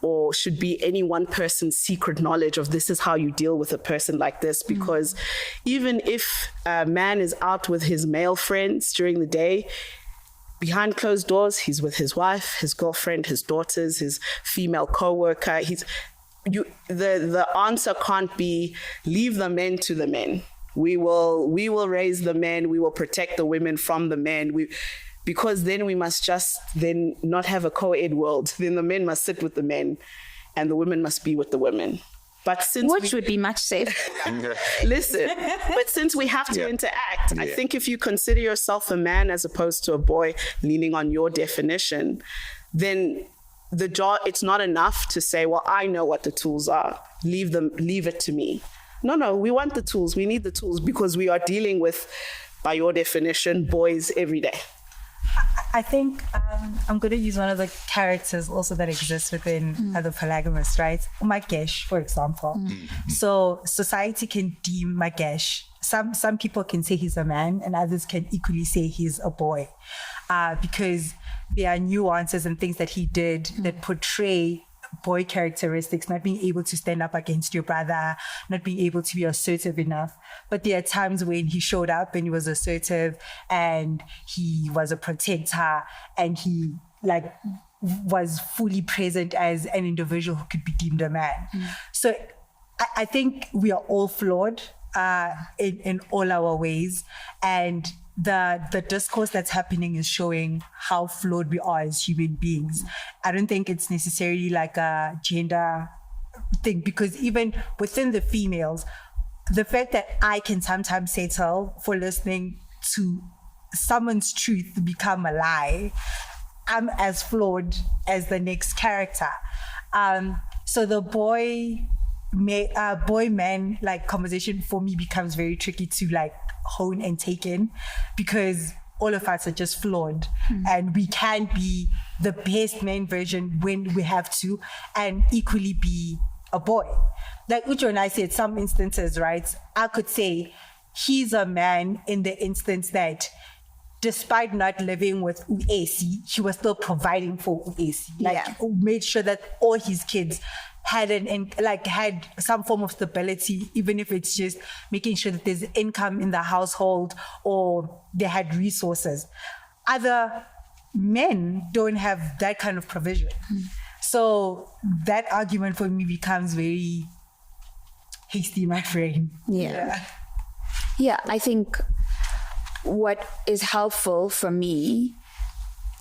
or should be any one person's secret knowledge of this is how you deal with a person like this. Because even if a man is out with his male friends during the day, behind closed doors, he's with his wife, his girlfriend, his daughters, his female co-worker. The answer can't be leave the men to the men. We will raise the men. We will protect the women from the men. Because then we must just then not have a co-ed world. Then the men must sit with the men, and the women must be with the women. But
which would be much safer.
Listen, but since we have to interact, I think if you consider yourself a man as opposed to a boy, leaning on your definition, then it's not enough to say, well, I know what the tools are. Leave it to me. No, we want the tools. We need the tools, because we are dealing with, by your definition, boys every day.
I think I'm going to use one of the characters also that exists within the Polygamist, right? Magesh, for example. So society can deem Magesh. Some people can say he's a man, and others can equally say he's a boy, because there are nuances and things that he did that portray boy characteristics, not being able to stand up against your brother, not being able to be assertive enough. But there are times when he showed up and he was assertive and he was a protector and he was fully present as an individual who could be deemed a man. So I think we are all flawed in all our ways, and the discourse that's happening is showing how flawed we are as human beings. I don't think it's necessarily like a gender thing, because even within the females, the fact that I can sometimes settle for listening to someone's truth become a lie, I'm as flawed as the next character. So the boy man conversation for me becomes very tricky to hone and take in, because all of us are just flawed, and we can be the best man version when we have to, and equally be a boy. Like Jonasi said, some instances, right? I could say he's a man in the instance that despite not living with Uesi, he was still providing for Uesi. Made sure that all his kids had had some form of stability, even if it's just making sure that there's income in the household or they had resources. Other men don't have that kind of provision. So that argument for me becomes very hasty, my friend.
Yeah, I think what is helpful for me,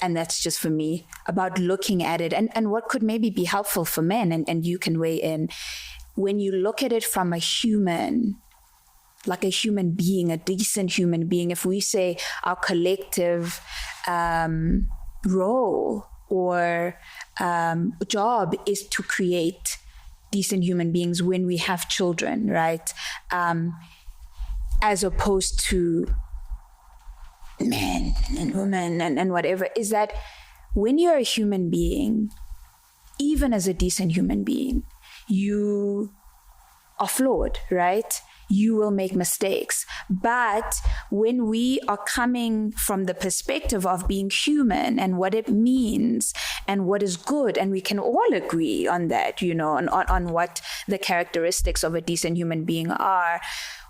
and that's just for me, about looking at it and what could maybe be helpful for men, and you can weigh in, when you look at it from a human, like a human being, a decent human being, if we say our collective role or job is to create decent human beings when we have children, right? As opposed to men and women and whatever, is that when you're a human being, even as a decent human being, you are flawed, right? You will make mistakes. But when we are coming from the perspective of being human and what it means and what is good, and we can all agree on that, on what the characteristics of a decent human being are,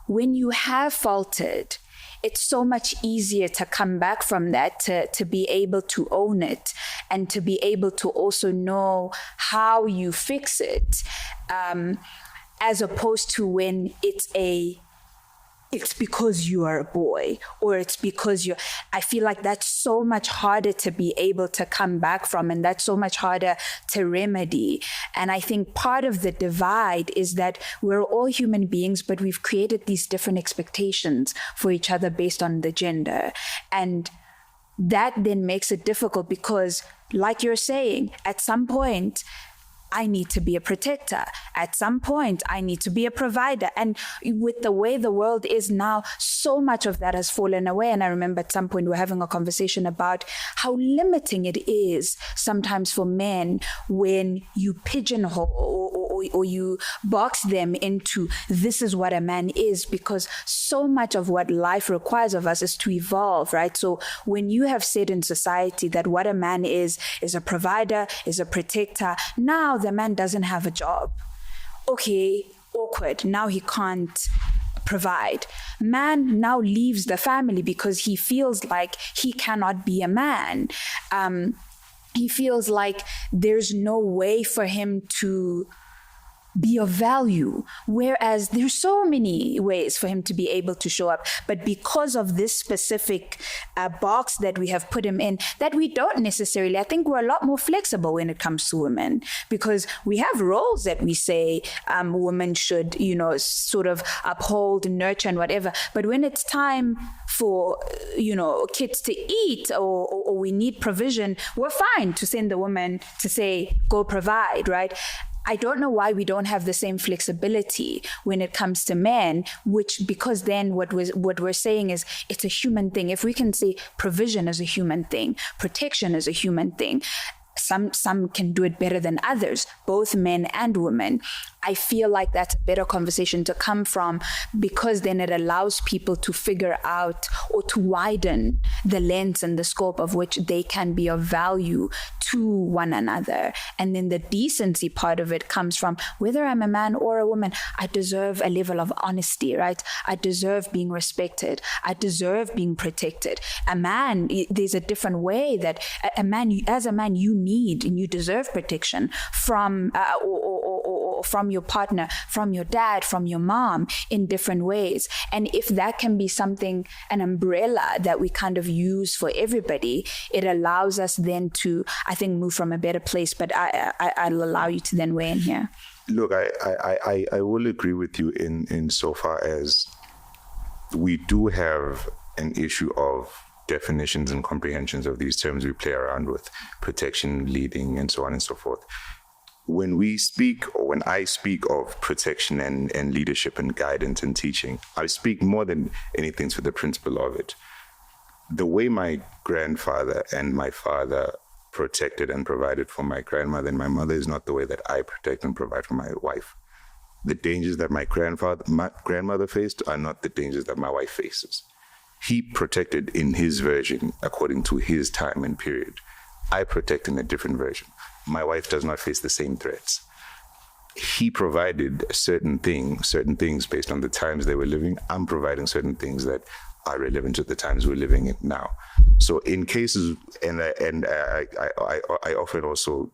when you have faltered, it's so much easier to come back from that, to be able to own it and to be able to also know how you fix it, as opposed to when it's because you are a boy or it's because I feel like that's so much harder to be able to come back from, and that's so much harder to remedy. And I think part of the divide is that we're all human beings, but we've created these different expectations for each other based on the gender. And that then makes it difficult because, like you're saying, at some point, I need to be a protector. At some point, I need to be a provider. And with the way the world is now, so much of that has fallen away. And I remember at some point we were having a conversation about how limiting it is sometimes for men when you pigeonhole or you box them into this is what a man is, because so much of what life requires of us is to evolve, right? So when you have said in society that what a man is a provider, is a protector, now the man doesn't have a job. Okay, awkward. Now he can't provide. Man now leaves the family because he feels like he cannot be a man. He feels like there's no way for him to be of value, whereas there's so many ways for him to be able to show up. But because of this specific box that we have put him in, that we don't necessarily, I think we're a lot more flexible when it comes to women, because we have roles that we say women should, sort of uphold, nurture and whatever. But when it's time for, kids to eat or we need provision, we're fine to send the woman to say, go provide, right? I don't know why we don't have the same flexibility when it comes to men, because then what we're saying is it's a human thing. If we can say provision is a human thing, protection is a human thing, some can do it better than others, both men and women. I feel like that's a better conversation to come from, because then it allows people to figure out or to widen the lens and the scope of which they can be of value to one another. And then the decency part of it comes from whether I'm a man or a woman, I deserve a level of honesty, right? I deserve being respected. I deserve being protected. A man, there's a different way that as a man, you need and you deserve protection from or from your partner, from your dad, from your mom, in different ways. And if that can be something, an umbrella that we kind of use for everybody, it allows us then to, I think, move from a better place. But I'll allow you to then weigh in here.
Look, I will agree with you in so far as we do have an issue of definitions and comprehensions of these terms we play around with, protection, leading, and so on and so forth. When we speak, or when I speak of protection and leadership and guidance and teaching, I speak more than anything to the principle of it. The way my grandfather and my father protected and provided for my grandmother and my mother is not the way that I protect and provide for my wife. The dangers that my grandmother faced are not the dangers that my wife faces. He protected in his version according to his time and period. I protect in a different version. My wife does not face the same threats. He provided certain things based on the times they were living. I'm providing certain things that are relevant to the times we're living in now. So in cases, and I often also,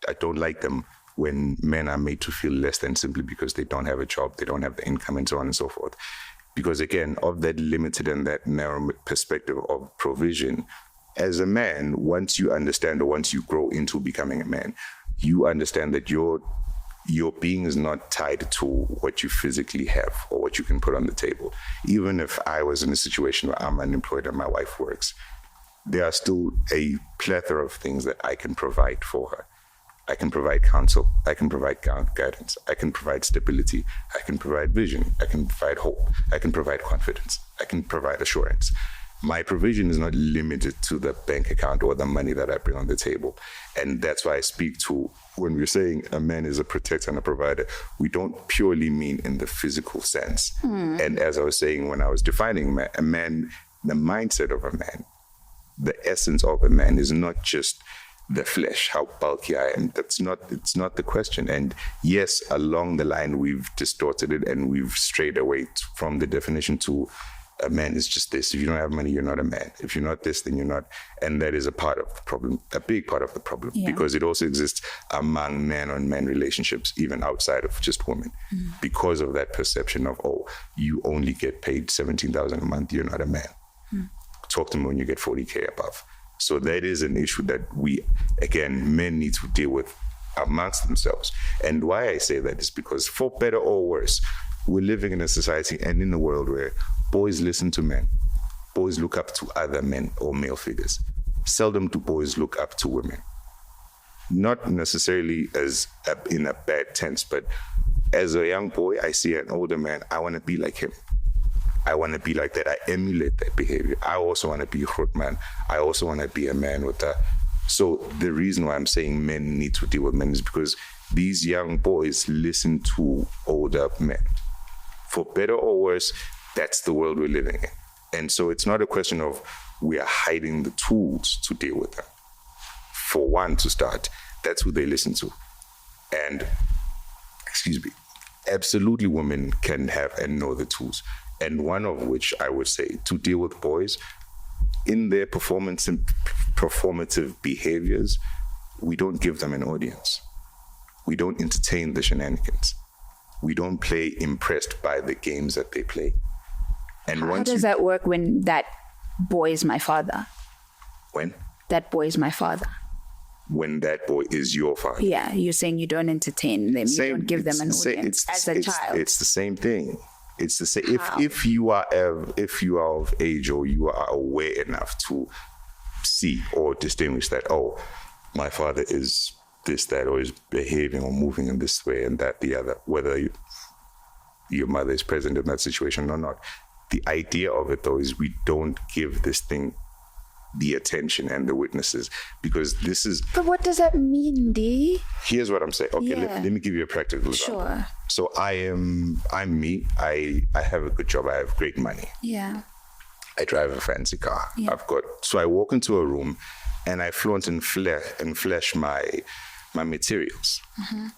I don't like them when men are made to feel less than simply because they don't have a job, they don't have the income, and so on and so forth. Because again, of that limited and that narrow perspective of provision, as a man, once you understand or once you grow into becoming a man, you understand that your being is not tied to what you physically have or what you can put on the table. Even if I was in a situation where I'm unemployed and my wife works, there are still a plethora of things that I can provide for her. I can provide counsel, I can provide guidance, I can provide stability, I can provide vision, I can provide hope, I can provide confidence, I can provide assurance. My provision is not limited to the bank account or the money that I bring on the table. And that's why I speak to, when we're saying a man is a protector and a provider, we don't purely mean in the physical sense. And as I was saying, when I was defining a man, the mindset of a man, the essence of a man is not just the flesh, how bulky I am. It's not the question. And yes, along the line, we've distorted it and we've strayed away from the definition to a man is just this. If you don't have money, you're not a man. If you're not this, then you're not. And that is a part of the problem, a big part of the problem, because it also exists among man-on-man relationships, even outside of just women, because of that perception of, oh, you only get paid 17,000 a month, you're not a man. Talk to me when you get 40K above. So that is an issue that we, again, men need to deal with amongst themselves. And why I say that is because, for better or worse, we're living in a society and in a world where boys listen to men. Boys look up to other men or male figures. Seldom do boys look up to women. Not necessarily as in a bad tense, but as a young boy, I see an older man, I want to be like him. I want to be like that. I emulate that behavior. I also want to be a good man. I also want to be a man with a... So the reason why I'm saying men need to deal with men is because these young boys listen to older men. For better or worse, that's the world we're living in. And so it's not a question of we are hiding the tools to deal with them. For one, to start, that's who they listen to. And, absolutely women can have and know the tools. And one of which I would say to deal with boys in their performance and performative behaviors, we don't give them an audience. We don't entertain the shenanigans. We don't play impressed by the games that they play. And
how does that work when that boy is my father?
When?
That boy is my father.
When that boy is your father.
Yeah, you're saying you don't entertain them, you don't give them an audience as a child.
It's the same thing. It's the same. If you are of age or you are aware enough to see or distinguish that, oh, my father is this, that, or is behaving or moving in this way and that, the other, whether your mother is present in that situation or not. The idea of it, though, is we don't give this thing the attention and the witnesses, because this is...
But what does that mean, D?
Here's what I'm saying. Okay, let me give you a practical example.
Sure.
So I'm me. I have a good job. I have great money.
Yeah.
I drive a fancy car.
Yeah.
So I walk into a room and I flaunt and flash my materials.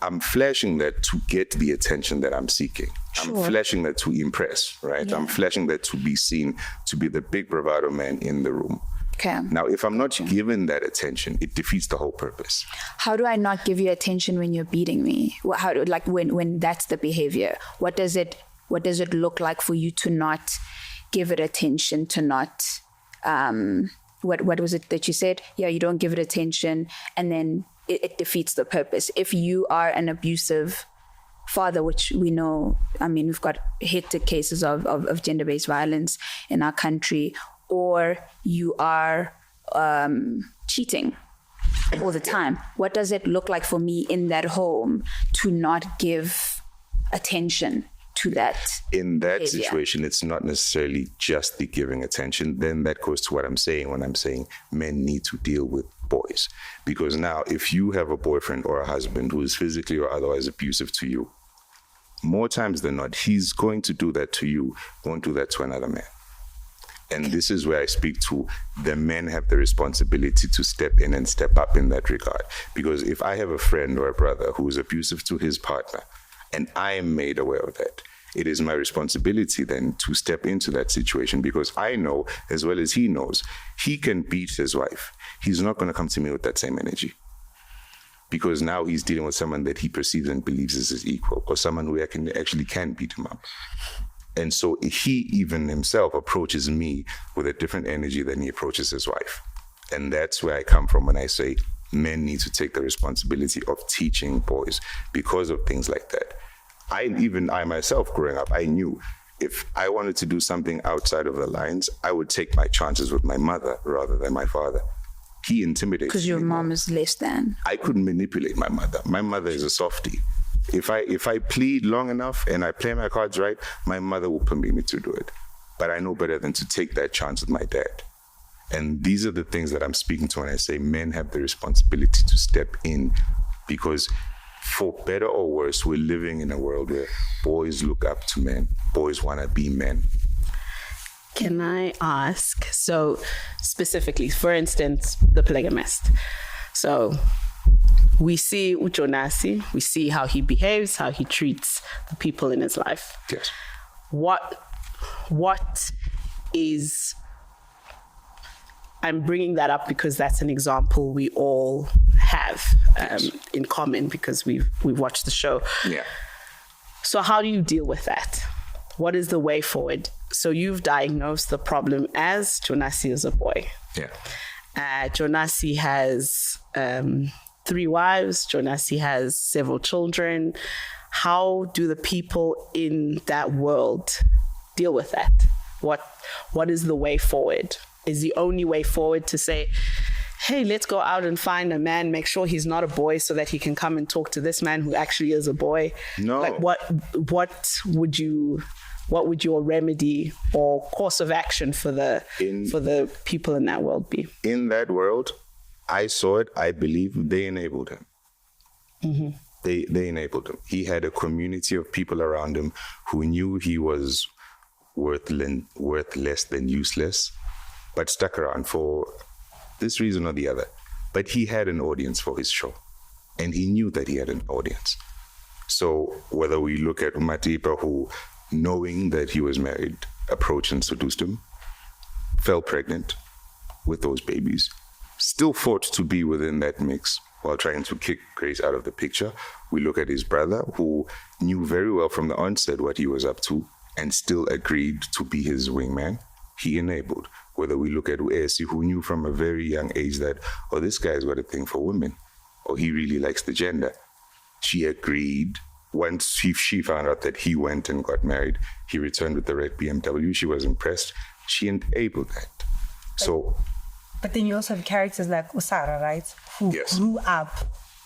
I'm flashing that to get the attention that I'm seeking. I'm flashing that to impress, right? I'm flashing that to be seen, to be the big bravado man in the room.
Okay.
Now, if I'm not given that attention, it defeats the whole purpose.
How do I not give you attention when you're beating me? How do, like when that's the behavior? What does it look like for you to not give it attention, to not what was it that you said? Yeah, you don't give it attention, and then it defeats the purpose. If you are an abusive father, which we know, I mean, we've got hectic cases of gender-based violence in our country, or you are cheating all the time. What does it look like for me in that home to not give attention to that?
In that
behavior?
situation, it's not necessarily just the giving attention. Then that goes to what I'm saying when I'm saying men need to deal with boys. Because now, if you have a boyfriend or a husband who is physically or otherwise abusive to you, more times than not, he's going to do that to you, won't do that to another man. And this is where I speak to the men have the responsibility to step in and step up in that regard. Because if I have a friend or a brother who is abusive to his partner, and I am made aware of that, it is my responsibility then to step into that situation, because I know, as well as he knows, he can beat his wife. He's not going to come to me with that same energy, because now he's dealing with someone that he perceives and believes is his equal, or someone who actually can beat him up. And so he even himself approaches me with a different energy than he approaches his wife. And that's where I come from when I say men need to take the responsibility of teaching boys because of things like that. I myself growing up, I knew if I wanted to do something outside of the lines, I would take my chances with my mother rather than my father. He intimidates me.
Because your mom is less than.
I couldn't manipulate my mother. My mother is a softie. If I plead long enough and I play my cards right, my mother will permit me to do it. But I know better than to take that chance with my dad. And these are the things that I'm speaking to when I say men have the responsibility to step in, because for better or worse, we're living in a world where boys look up to men. Boys want to be men.
Can I ask, so specifically, for instance, the polygamist. So we see Jonasi, we see how he behaves, how he treats the people in his life.
Yes.
What is, I'm bringing that up because that's an example we all have in common, because we've watched the show.
Yeah.
So how do you deal with that? What is the way forward? So you've diagnosed the problem as Jonasi is a boy.
Yeah.
Jonasi has 3 wives. Jonasi has several children. How do the people in that world deal with that? What is the way forward? Is the only way forward to say, hey, let's go out and find a man, make sure he's not a boy so that he can come and talk to this man who actually is a boy?
No.
Like what would your remedy or course of action for the people in that world be? In
that world, I saw it, I believe they enabled him. Mm-hmm. They enabled him. He had a community of people around him who knew he was worth less than useless, but stuck around for this reason or the other. But he had an audience for his show, and he knew that he had an audience. So whether we look at Matipa, who, knowing that he was married, approached and seduced him, fell pregnant with those babies, still fought to be within that mix while trying to kick Grace out of the picture. We look at his brother, who knew very well from the onset what he was up to and still agreed to be his wingman. He enabled. Whether we look at Uesi, who knew from a very young age that, oh, this guy's got a thing for women, or he really likes the gender. She agreed. Once she found out that he went and got married, he returned with the red BMW. She was impressed. She enabled that.
But then you also have characters like Usara, right? Who grew up.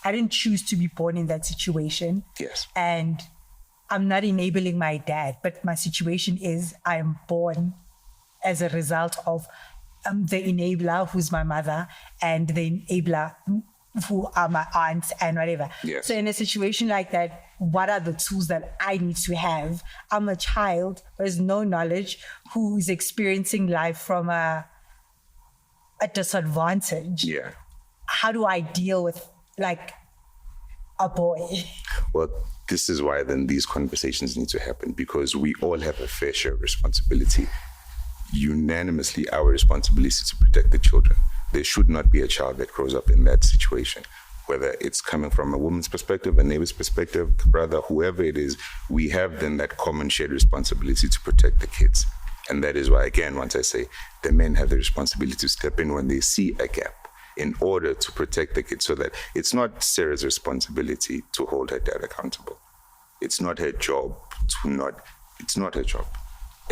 I didn't choose to be born in that situation.
Yes.
And I'm not enabling my dad, but my situation is I am born as a result of the enabler, who's my mother, and the enabler, who are my aunts and whatever.
Yes.
So in a situation like that, what are the tools that I need to have? I'm a child who has no knowledge, who is experiencing life from a disadvantage.
Yeah.
How do I deal with like a boy?
Well, this is why then these conversations need to happen, because we all have a fair share of responsibility. Unanimously, our responsibility is to protect the children. There should not be a child that grows up in that situation, whether it's coming from a woman's perspective, a neighbor's perspective, the brother, whoever it is. We have then that common shared responsibility to protect the kids. And that is why, again, once I say the men have the responsibility to step in when they see a gap in order to protect the kids, so that it's not Sarah's responsibility to hold her dad accountable. It's not her job it's not her job.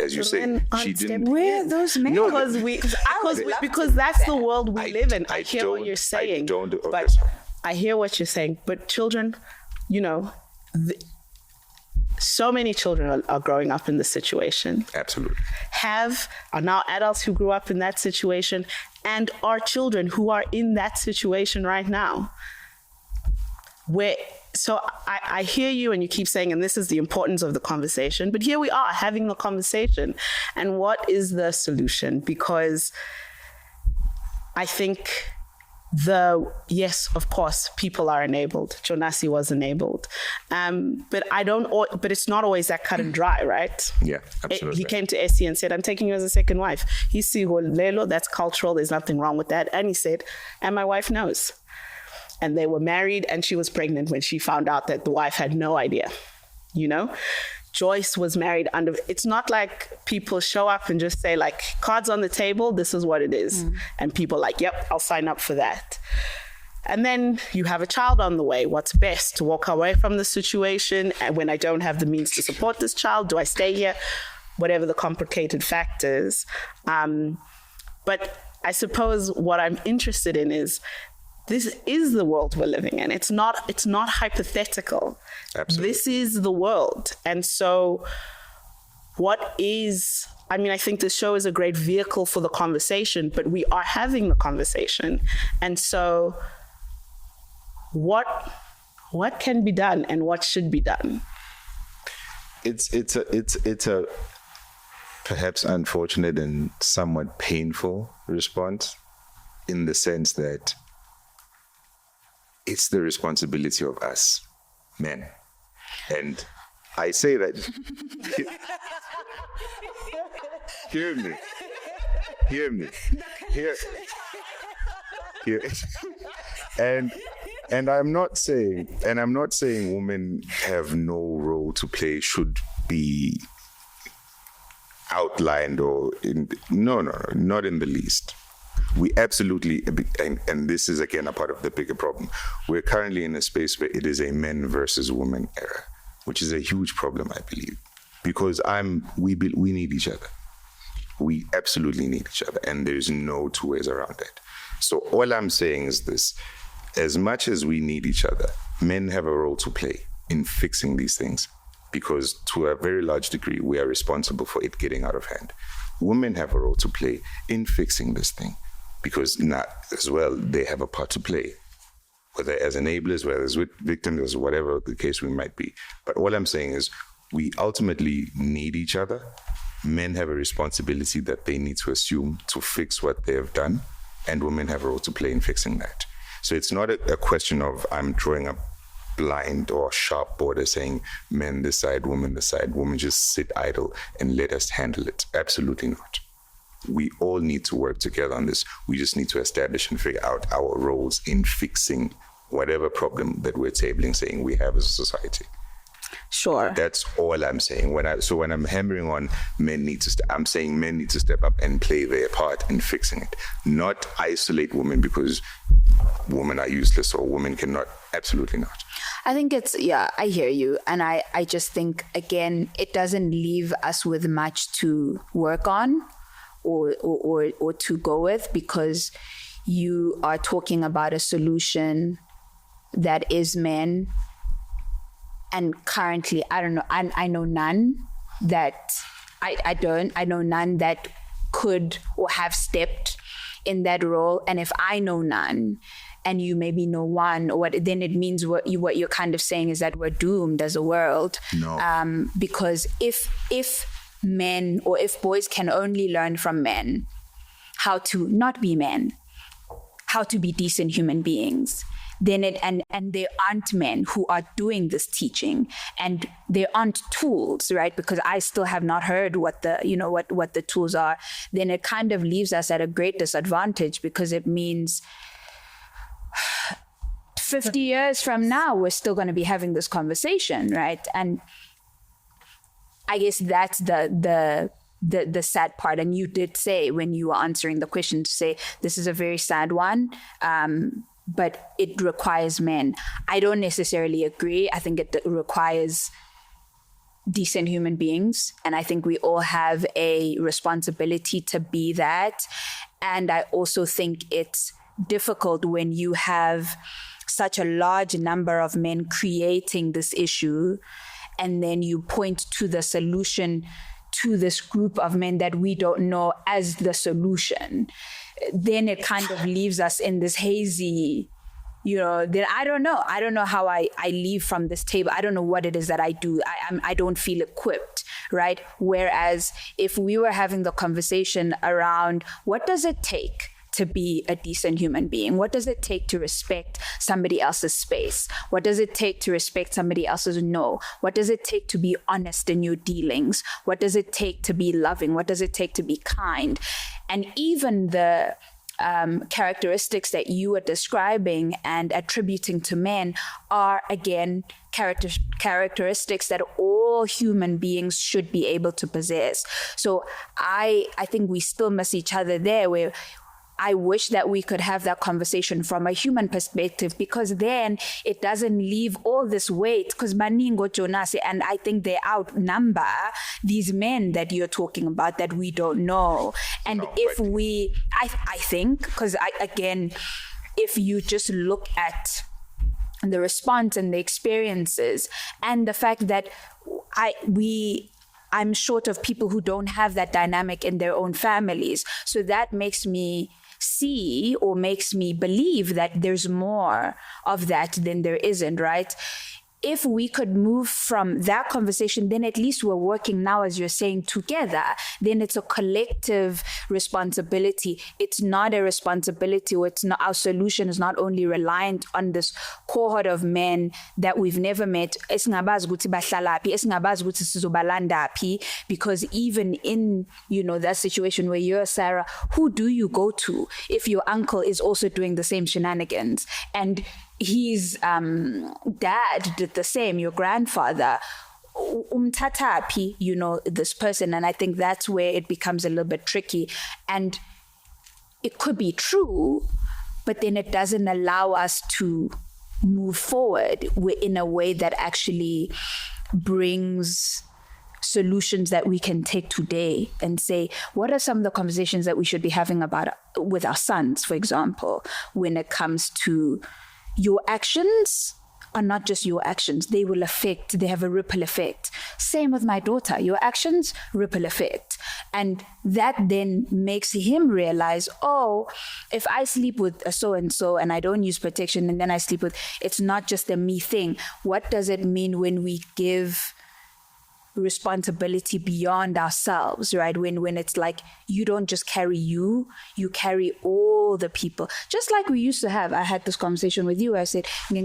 As you say, she didn't.
Where are those men?
No,
because that's the world we live in. I hear what you're saying. I hear what you're saying. But children, so many children are growing up in this situation.
Absolutely.
Are now adults who grew up in that situation and our children who are in that situation right now. So I hear you, and you keep saying, and this is the importance of the conversation, but here we are having the conversation. And what is the solution? Because I think yes, of course, people are enabled. Jonasi was enabled. But it's not always that cut and dry, right?
Yeah, absolutely.
He came to Essie and said, I'm taking you as a second wife. He's Lelo, that's cultural. There's nothing wrong with that. And he said, and my wife knows. And they were married, and she was pregnant when she found out that the wife had no idea, you know? Joyce was married it's not like people show up and just say, like, cards on the table, this is what it is. And people like, yep, I'll sign up for that. And then you have a child on the way. What's best? To walk away from the situation? And when I don't have the means to support this child, do I stay here? Whatever the complicated factors. But I suppose what I'm interested in is, this is the world we're living in. It's not hypothetical.
Absolutely.
This is the world. And so I think the show is a great vehicle for the conversation, but we are having the conversation. And so what can be done and what should be done?
It's a perhaps unfortunate and somewhat painful response, in the sense that it's the responsibility of us, men. And I say that... Hear me. And I'm not saying women have no role to play, should be outlined or no, not in the least. We absolutely, and this is again a part of the bigger problem. We're currently in a space where it is a men versus women era, which is a huge problem, I believe, because we need each other. We absolutely need each other, and there's no two ways around it. So all I'm saying is this: as much as we need each other, men have a role to play in fixing these things, because to a very large degree, we are responsible for it getting out of hand. Women have a role to play in fixing this thing, because not as well, they have a part to play, whether as enablers, whether as victims, whatever the case we might be. But all I'm saying is, we ultimately need each other. Men have a responsibility that they need to assume to fix what they have done, and women have a role to play in fixing that. So it's not a question of I'm drawing a blind or sharp border saying men this side, women this side, women just sit idle and let us handle it. Absolutely not. We all need to work together on this. We just need to establish and figure out our roles in fixing whatever problem that we're tabling, saying we have as a society.
Sure.
That's all I'm saying. When I'm hammering on I'm saying men need to step up and play their part in fixing it, not isolate women because women are useless or women cannot. Absolutely not.
I think I hear you. And I just think, again, it doesn't leave us with much to work on or to go with, because you are talking about a solution that is men. And currently, I don't know, I know none that, I know none that could or have stepped in that role. And if I know none, and you maybe know one, or then it means what you're kind of saying is that we're doomed as a world.
No.
Because if men, or if boys can only learn from men how to not be men, how to be decent human beings, then and there aren't men who are doing this teaching, and there aren't tools, right? Because I still have not heard what the tools are. Then it kind of leaves us at a great disadvantage, because it means 50 years from now, we're still going to be having this conversation, right? And I guess that's the sad part. And you did say, when you were answering the question, to say this is a very sad one, but it requires men. I don't necessarily agree. I think it requires decent human beings, and I think we all have a responsibility to be that. And I also think it's difficult when you have such a large number of men creating this issue, and then you point to the solution to this group of men that we don't know as the solution. then it kind of leaves us in this hazy, then I don't know how I leave from this table. I don't know what it is that I do. I don't feel equipped, right? Whereas if we were having the conversation around what does it take to be a decent human being? What does it take to respect somebody else's space? What does it take to respect somebody else's no? What does it take to be honest in your dealings? What does it take to be loving? What does it take to be kind? And even the characteristics that you are describing and attributing to men are, again, characteristics that all human beings should be able to possess. So I think we still miss each other there, where I wish that we could have that conversation from a human perspective, because then it doesn't leave all this weight, because maningo Jonasi, and I think they outnumber these men that you're talking about that we don't know. And if we, I think, because again, if you just look at the response and the experiences and the fact that I'm short of people who don't have that dynamic in their own families. So that makes me see, or makes me believe, that there's more of that than there isn't, right? If we could move from that conversation, then at least we're working now, as you're saying, together. Then it's a collective responsibility. It's not a responsibility, or it's not, our solution is not only reliant on this cohort of men that we've never met. Because even in, that situation where you're Sarah, who do you go to if your uncle is also doing the same shenanigans? And his dad did the same, your grandfather, this person. And I think that's where it becomes a little bit tricky. And it could be true, but then it doesn't allow us to move forward in a way that actually brings solutions that we can take today and say, what are some of the conversations that we should be having with our sons, for example, when it comes to your actions are not just your actions. They have a ripple effect. Same with my daughter. Your actions, ripple effect. And that then makes him realize, if I sleep with a so-and-so and I don't use protection and then I sleep with, it's not just a me thing. What does it mean when we give responsibility beyond ourselves, right? When it's like, you don't just carry you carry all the people. Just like we used to have, I had this conversation with you, I said, you're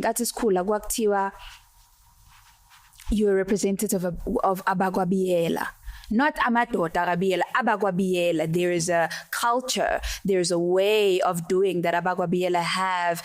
a representative of Abagwa Biyela. Not Amadoda Biyela, Abagwa Biyela. There is a culture, there's a way of doing that Abagwa Biyela have.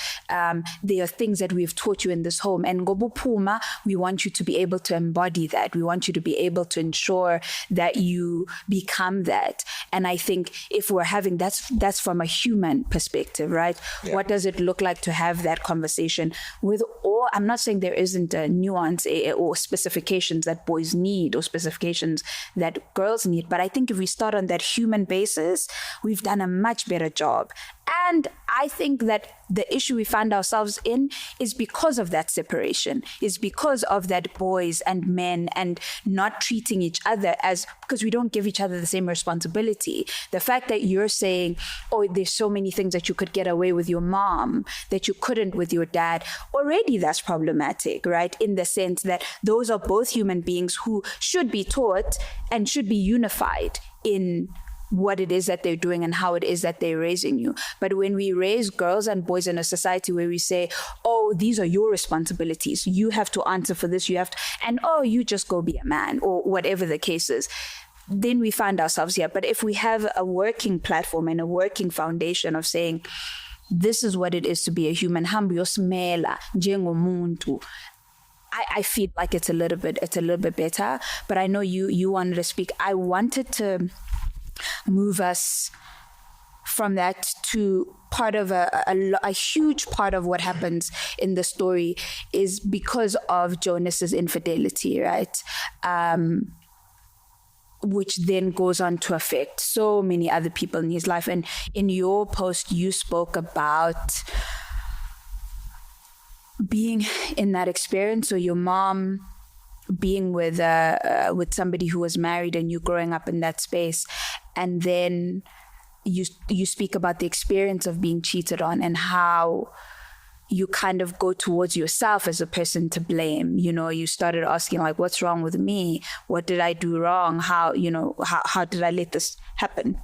There are things that we've taught you in this home. And Gobo Puma, we want you to be able to embody that. We want you to be able to ensure that you become that. And I think if we're having, that's from a human perspective, right? Yeah. What does it look like to have that conversation with all? I'm not saying there isn't a nuance or specifications that boys need or specifications that girls need, but I think if we start on that human basis, we've done a much better job. And I think that the issue we find ourselves in is because of that separation, is because of that boys and men and not treating each other because we don't give each other the same responsibility. The fact that you're saying, there's so many things that you could get away with your mom that you couldn't with your dad, already that's problematic, right? In the sense that those are both human beings who should be taught and should be unified in what it is that they're doing and how it is that they're raising you. But when we raise girls and boys in a society where we say, these are your responsibilities, you have to answer for this, you just go be a man, or whatever the case is, then we find ourselves here. But if we have a working platform and a working foundation of saying, this is what it is to be a human, I feel like it's a little bit better. But I know you wanted to speak. I wanted to move us from that to part of a huge part of what happens in the story is because of Jonas's infidelity, right? Which then goes on to affect so many other people in his life. And in your post, you spoke about being in that experience, or your mom being with somebody who was married and you growing up in that space, and then you speak about the experience of being cheated on and how you kind of go towards yourself as a person to blame. You know, you started asking like, what's wrong with me? What did I do wrong? How did I let this happen?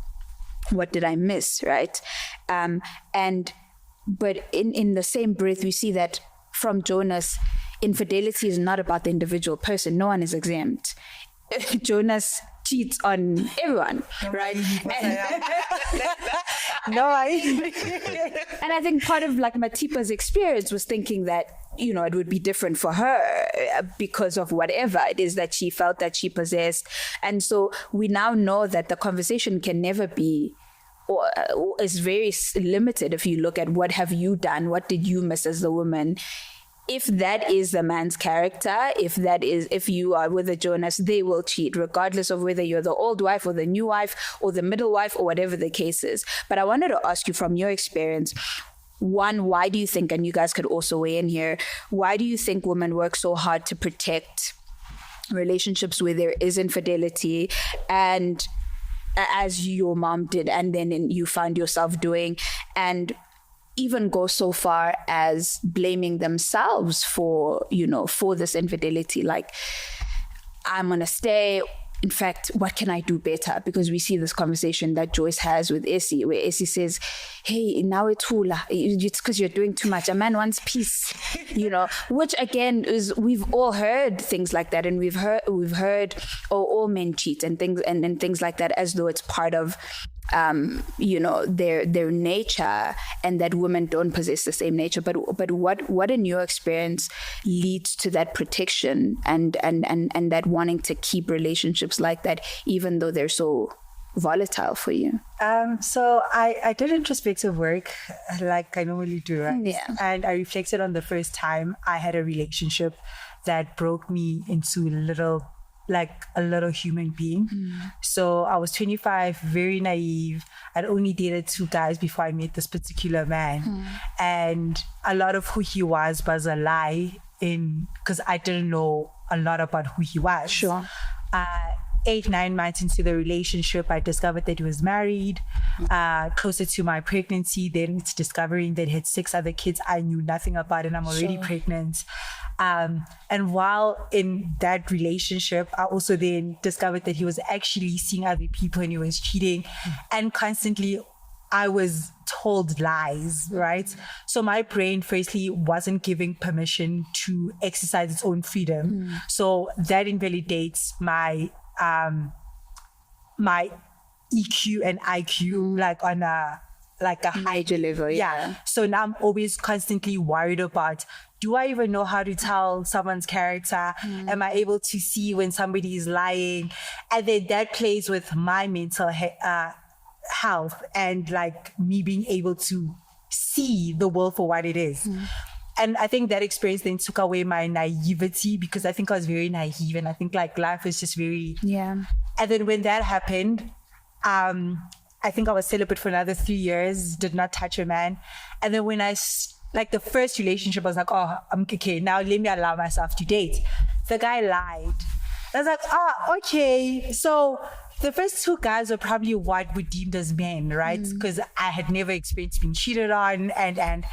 What did I miss, right? But in the same breath, we see that from Jonas, infidelity is not about the individual person. No one is exempt. Jonas cheats on everyone, right? And I think part of like Matipa's experience was thinking that, you know, it would be different for her because of whatever it is that she felt that she possessed. And so we now know that the conversation can never be, or is very limited if you look at what have you done, what did you miss as a woman. If that is the man's character, if you are with a Jonas, they will cheat, regardless of whether you're the old wife or the new wife or the middle wife or whatever the case is. But I wanted to ask you from your experience, one, why do you think, and you guys could also weigh in here, why do you think women work so hard to protect relationships where there is infidelity, and as your mom did, and then you found yourself doing, and even go so far as blaming themselves for this infidelity? Like, I'm gonna stay. In fact, what can I do better? Because we see this conversation that Joyce has with Essie, where Essie says, hey, now it's hula. It's because you're doing too much. A man wants peace, which again is, we've all heard things like that. And we've heard, all men cheat and things like that, as though it's part of, their nature, and that women don't possess the same nature. But what in your experience leads to that protection and that wanting to keep relationships like that, even though they're so volatile for you?
So I did introspective work like I normally do, right?
Yeah.
And I reflected on the first time I had a relationship that broke me into a little human being. So I was 25, very naive. I'd only dated 2 guys before I met this particular man. And a lot of who he was a lie, because I didn't know a lot about who he was.
Sure.
8-9 months into the relationship, I discovered that he was married. Closer to my pregnancy, then it's discovering that he had 6 other kids I knew nothing about, and I'm already pregnant. And while in that relationship, I also then discovered that he was actually seeing other people and he was cheating. And constantly I was told lies, right? So my brain firstly wasn't giving permission to exercise its own freedom. So that invalidates my my EQ and IQ like on a
major level. Yeah.
So now I'm always constantly worried about, do I even know how to tell someone's character? Am I able to see when somebody is lying? And then that plays with my mental health and like me being able to see the world for what it is. And I think that experience then took away my naivety, because I think I was very naive, and I think like life is just very...
Yeah. And
then when that happened, I think I was celibate for another 3 years, did not touch a man. And then when the first relationship, I was like, oh, I'm okay, now let me allow myself to date. The guy lied. I was like, okay. So the first 2 guys were probably what we deemed as men, right? Because I had never experienced being cheated on, and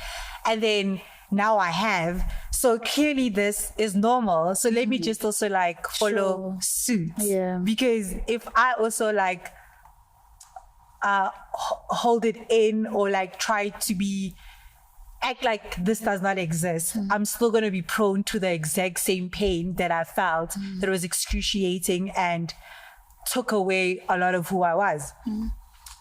then now I have. So clearly this is normal. So let me just also like follow suit.
Yeah.
Because if I also like hold it in, or like try to act like this does not exist, I'm still going to be prone to the exact same pain that I felt, that was excruciating and took away a lot of who I was.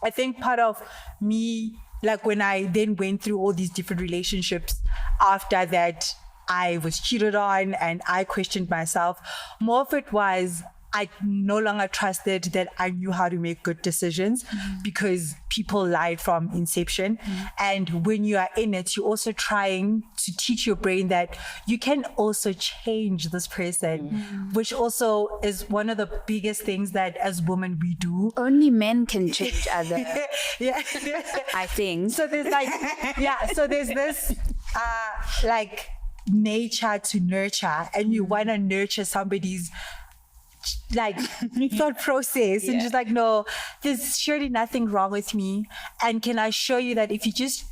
I think part of me, like when I then went through all these different relationships after that, I was cheated on and I questioned myself. More of it was, I no longer trusted that I knew how to make good decisions, because people lied from inception. And when you are in it, you're also trying to teach your brain that you can also change this person, which also is one of the biggest things that as women we do.
Only men can change others.
Yeah.
I think.
So there's so there's this nature to nurture, and you want to nurture somebody's like thought process and just like, no, there's surely nothing wrong with me. And can I show you that if you just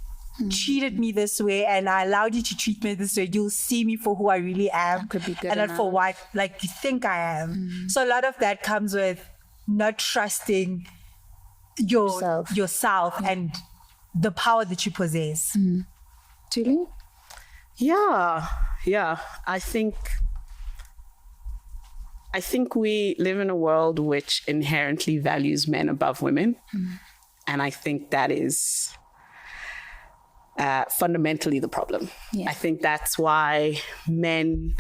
treated me this way and I allowed you to treat me this way, you'll see me for who I really am and not for what like you think I am. So a lot of that comes with not trusting yourself and the power that you possess.
Thuli?
Yeah. I think we live in a world which inherently values men above women. And I think that is fundamentally the problem. I think that's why men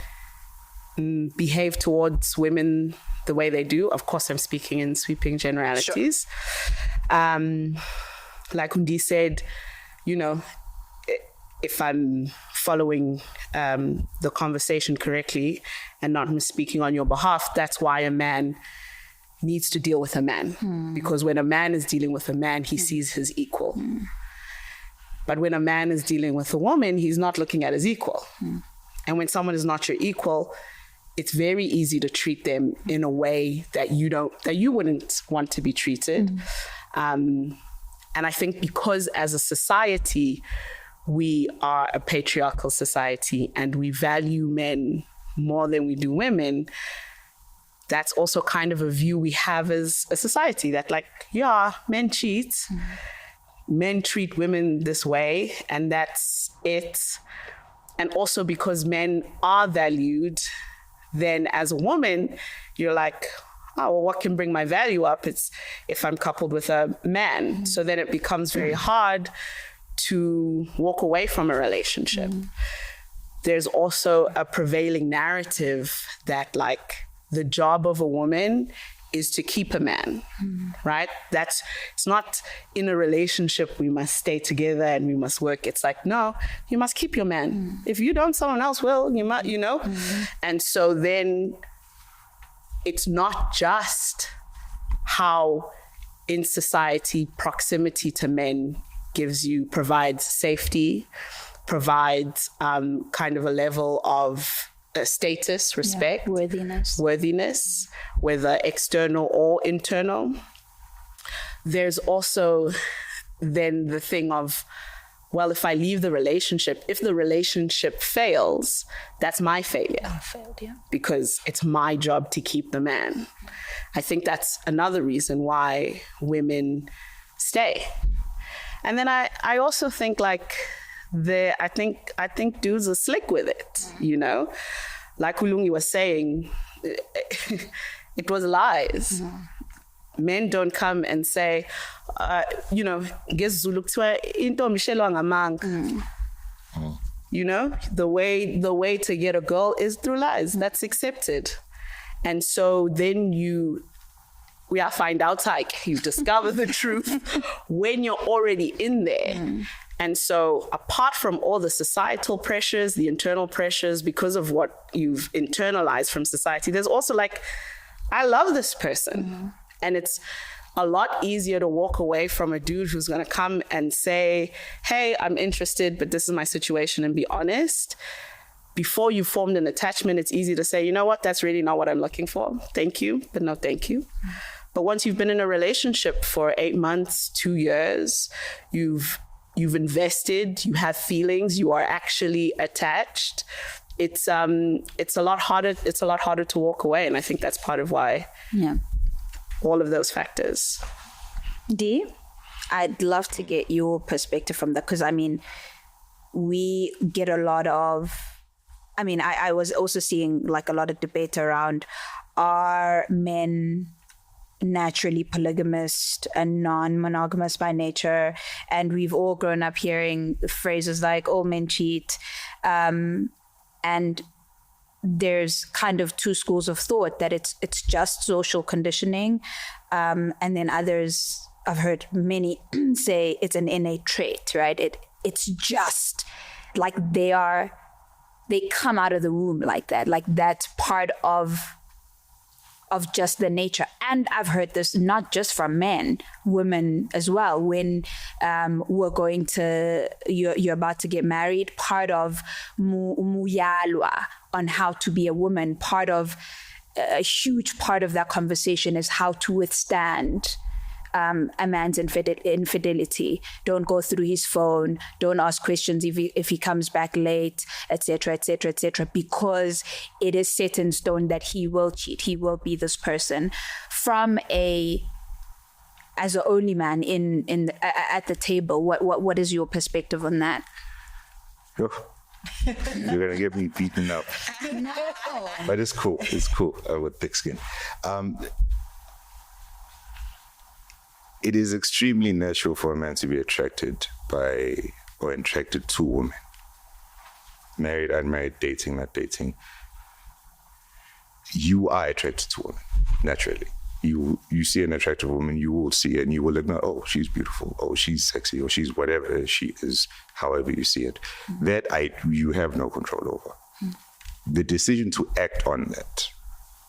behave towards women the way they do. Of course, I'm speaking in sweeping generalities. Sure. Like Undi said, you know, if I'm following the conversation correctly and not speaking on your behalf, that's why a man needs to deal with a man. Because when a man is dealing with a man, he sees his equal. But when a man is dealing with a woman, he's not looking at his equal. And when someone is not your equal, it's very easy to treat them in a way that you wouldn't want to be treated. And I think because as a society, we are a patriarchal society and we value men more than we do women, that's also kind of a view we have as a society that like, yeah, men cheat, men treat women this way, and that's it. And also because men are valued, then as a woman, you're like, oh, well, what can bring my value up? It's if I'm coupled with a man. So then it becomes very hard to walk away from a relationship. There's also a prevailing narrative that like the job of a woman is to keep a man, right? It's not in a relationship we must stay together and we must work. It's like, no, you must keep your man. If you don't, someone else will, you might, you know? And so then it's not just how in society proximity to men provides safety, provides kind of a level of status, respect, worthiness, whether external or internal. There's also then the thing of, well, if I leave the relationship, if the relationship fails, that's my failure. Because it's my job to keep the man. I think that's another reason why women stay. And then I also think like I think dudes are slick with it, you know? Like Lungi was saying, it was lies. Men don't come and say, you know, you know, the way to get a girl is through lies. That's accepted. And so then we are find out like you discover the truth when you're already in there. And so apart from all the societal pressures, the internal pressures, because of what you've internalized from society, there's also like, I love this person. And it's a lot easier to walk away from a dude who's going to come and say, hey, I'm interested, but this is my situation, and be honest. Before you formed an attachment, it's easy to say, you know what, that's really not what I'm looking for. Thank you, but no thank you. But once you've been in a relationship for 8 months, 2 years, you've invested, you have feelings, you are actually attached. It's a lot harder. It's a lot harder to walk away, and I think that's part of why.
Yeah.
All of those factors.
Dee, I'd love to get your perspective from that, because I mean, we get a lot of. I mean, I was also seeing like a lot of debate around, are men naturally polygamist and non-monogamous by nature? And we've all grown up hearing phrases like all men cheat, and there's kind of two schools of thought, that it's just social conditioning, and then others, I've heard many say it's an innate trait, right? It's just like they come out of the womb like that, like that's part of just the nature. And I've heard this not just from men, women as well. When you're about to get married, part of muyalwa on how to be a woman, part of a huge part of that conversation is how to withstand a man's infidelity. Don't go through his phone. Don't ask questions if he comes back late, etc., etc., etc. Because it is set in stone that he will cheat. He will be this person. As an only man at the table, what is your perspective on that?
You're gonna get me beaten up.
No.
But it's cool. It's cool with thick skin. It is extremely natural for a man to be attracted by or attracted to women. Married, unmarried, dating, not dating. You are attracted to women, naturally. You see an attractive woman, you will see it and you will acknowledge, oh, she's beautiful, oh, she's sexy, or she's whatever she is, however you see it. That you have no control over. The decision to act on that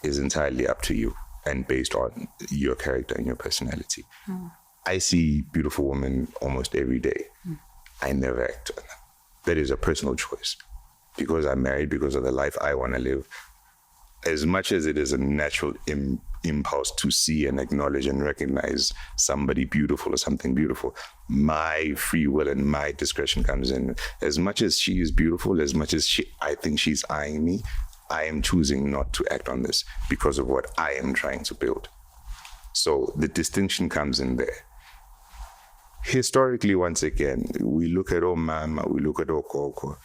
is entirely up to you and based on your character and your personality. I see beautiful women almost every day. I never act on them. That is a personal choice. Because I'm married, because of the life I want to live, as much as it is a natural impulse to see and acknowledge and recognize somebody beautiful or something beautiful, my free will and my discretion comes in. As much as she is beautiful, as much as I think she's eyeing me, I am choosing not to act on this because of what I am trying to build. So the distinction comes in there. Historically, once again, we look at Mama, we look at Okoko.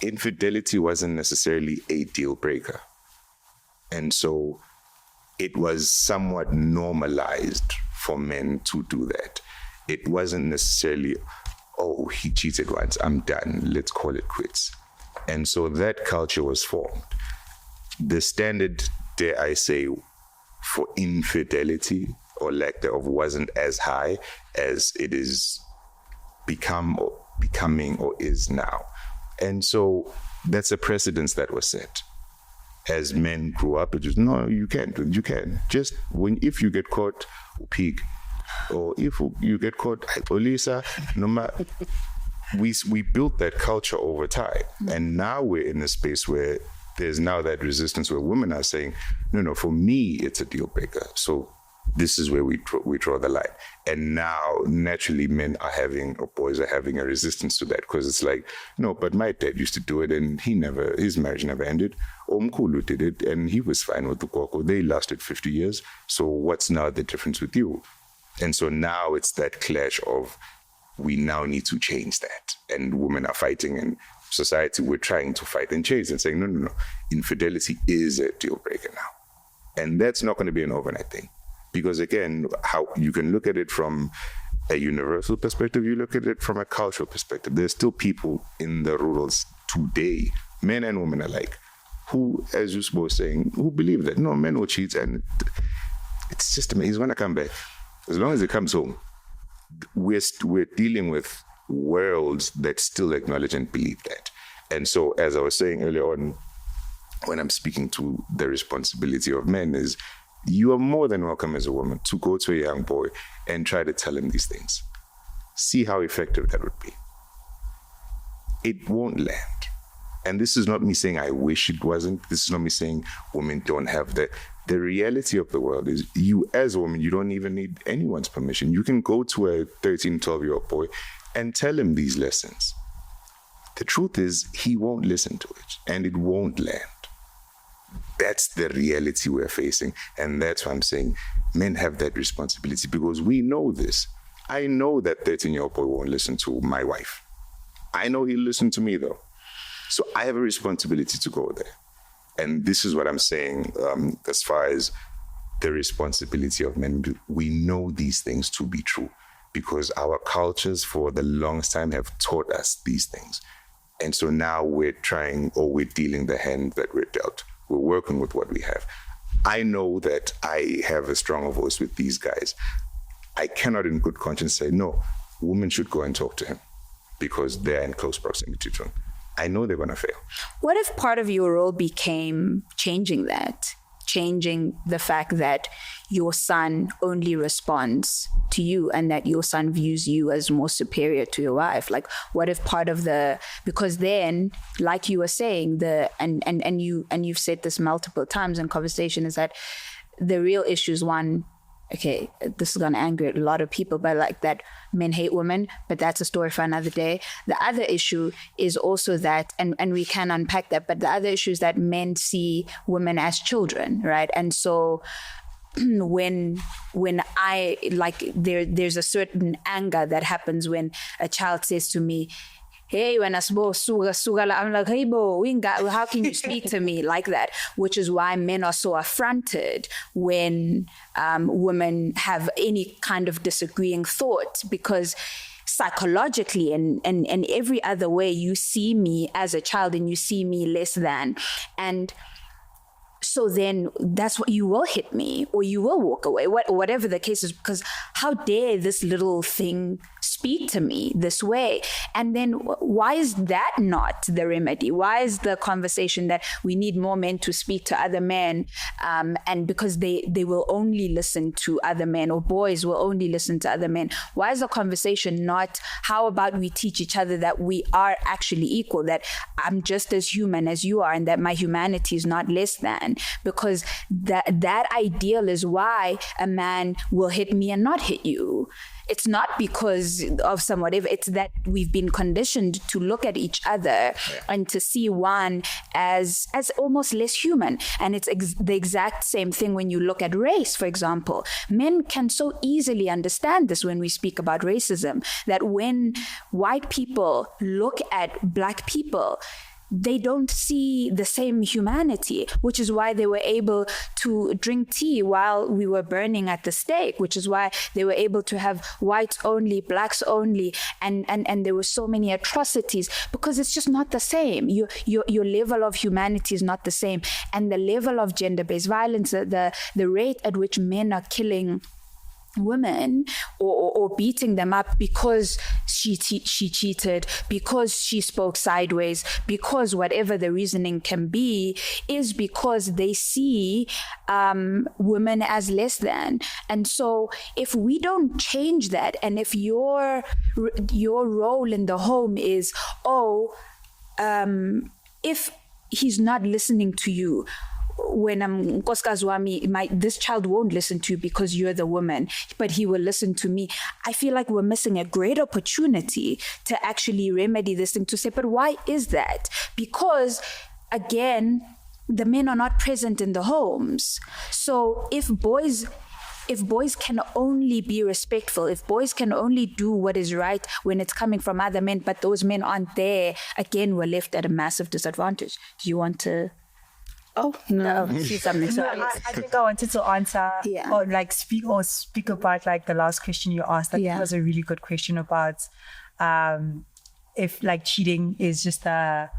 Infidelity wasn't necessarily a deal breaker. And so it was somewhat normalized for men to do that. It wasn't necessarily, oh, he cheated once, I'm done, let's call it quits. And so that culture was formed. The standard, dare I say, for infidelity or lack thereof wasn't as high as it is becoming or is now. And so that's a precedence that was set. As men grew up, it just, no, you can't. Just if you get caught, peak, or if you get caught, Olisa, no matter. We built that culture over time. And now we're in a space where there's now that resistance where women are saying, no, for me, it's a deal breaker. So this is where we draw the line. And now, naturally, men are having, or boys are having a resistance to that because it's like, no, but my dad used to do it and his marriage never ended. Omkulu did it and he was fine with the Koko. They lasted 50 years. So what's now the difference with you? And so now it's that clash of, we now need to change that. And women are fighting, and society, we're trying to fight and change and saying, no. Infidelity is a deal breaker now. And that's not going to be an overnight thing. Because again, how you can look at it from a universal perspective, you look at it from a cultural perspective. There's still people in the rurals today, men and women alike, who, as you were saying, who believe that, no, men will cheat and it's just, he's going to come back. As long as he comes home, we're dealing with worlds that still acknowledge and believe that. And so, as I was saying earlier on, when I'm speaking to the responsibility of men is, you are more than welcome as a woman to go to a young boy and try to tell him these things. See how effective that would be. It won't land. And this is not me saying I wish it wasn't. This is not me saying women don't have that. The reality of the world is you as a woman, you don't even need anyone's permission. You can go to a 13, 12-year-old boy and tell him these lessons. The truth is he won't listen to it and it won't land. That's the reality we're facing. And that's why I'm saying men have that responsibility because we know this. I know that 13-year-old boy won't listen to my wife. I know he'll listen to me though. So I have a responsibility to go there. And this is what I'm saying as far as the responsibility of men. We know these things to be true because our cultures for the longest time have taught us these things. And so now we're dealing the hand that we're dealt. We're working with what we have. I know that I have a stronger voice with these guys. I cannot in good conscience say, no, women should go and talk to him because they're in close proximity to him. I know they're going to fail.
What if part of your role became changing that? changing the fact that your son only responds to you and that your son views you as more superior to your wife? Like, what if part of because then, like you were saying, and you've said this multiple times in conversation, is that the real issue is one, okay, this is going to anger a lot of people, but like that men hate women, but that's a story for another day. The other issue is also that, and we can unpack that, but the other issue is that men see women as children, right? And so when I, like, there's a certain anger that happens when a child says to me, hey, when I'm like, hey, bo, how can you speak to me like that? Which is why men are so affronted when women have any kind of disagreeing thought, because psychologically and every other way, you see me as a child and you see me less than. And so then that's what you will hit me or you will walk away, whatever the case is, because how dare this little thing speak to me this way? And then why is that not the remedy? Why is the conversation that we need more men to speak to other men, and because they will only listen to other men, or boys will only listen to other men? Why is the conversation not, how about we teach each other that we are actually equal, that I'm just as human as you are and that my humanity is not less than? Because that ideal is why a man will hit me and not hit you. It's not because of some whatever. It's that we've been conditioned to look at each other and to see one as almost less human. And it's the exact same thing when you look at race, for example. Men can so easily understand this when we speak about racism, that when white people look at black people, they don't see the same humanity, which is why they were able to drink tea while we were burning at the stake, which is why they were able to have whites only, blacks only, and there were so many atrocities, because it's just not the same. Your level of humanity is not the same. And the level of gender-based violence, the rate at which men are killing women or beating them up because she cheated, because she spoke sideways, because whatever the reasoning can be, is because they see women as less than. And so if we don't change that, and if your role in the home is, if he's not listening to you, when this child won't listen to you because you're the woman, but he will listen to me. I feel like we're missing a great opportunity to actually remedy this thing, to say, but why is that? Because again, the men are not present in the homes. So if boys can only be respectful, if boys can only do what is right when it's coming from other men, but those men aren't there, again, we're left at a massive disadvantage. Do you want to? Oh, no. Something. So
I think I wanted to answer or like speak about like the last question you asked. Like, it was a really good question about if like cheating is just an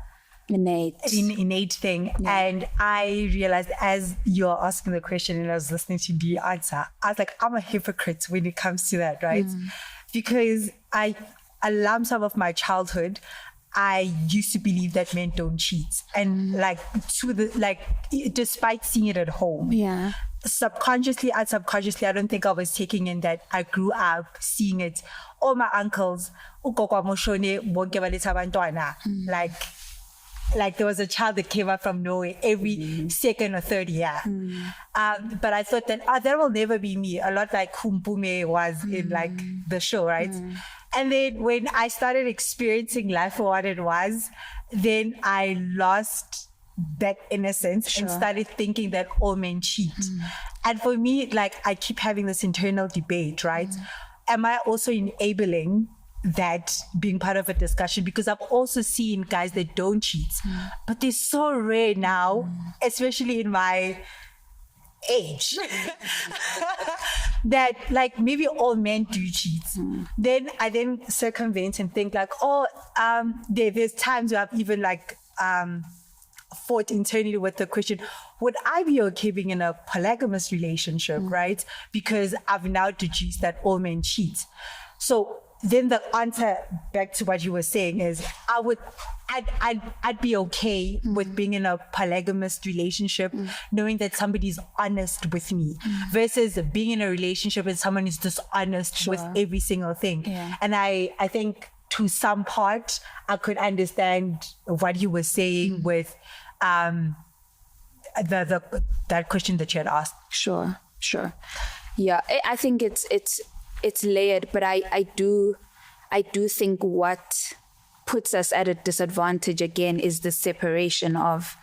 innate thing. Yeah. And I realized as you're asking the question and I was listening to the answer, I was like, I'm a hypocrite when it comes to that, right? Because I lump some of my childhood, I used to believe that men don't cheat, and despite seeing it at home, subconsciously and subconsciously, I don't think I was taking in that I grew up seeing it. All my uncles, like there was a child that came up from Norway every second or third year. But I thought that that will never be me. A lot like Kumpume was in like the show, right? And then when I started experiencing life for what it was, then I lost that innocence and started thinking that all men cheat. And for me, like, I keep having this internal debate, right? Am I also enabling that being part of a discussion? Because I've also seen guys that don't cheat, but they're so rare now, especially in my age, that like maybe all men do cheat. Then I circumvent and think like, there's times where I've even like fought internally with the question, would I be okay being in a polygamous relationship, right? Because I've now deduced that all men cheat. So then the answer back to what you were saying is I'd be okay with being in a polygamist relationship, knowing that somebody's honest with me, versus being in a relationship with someone who's dishonest with every single thing.
Yeah.
And I think to some part, I could understand what you were saying with that question that you had asked.
Sure. Yeah, I think it's layered, but I do think what puts us at a disadvantage again is the separation of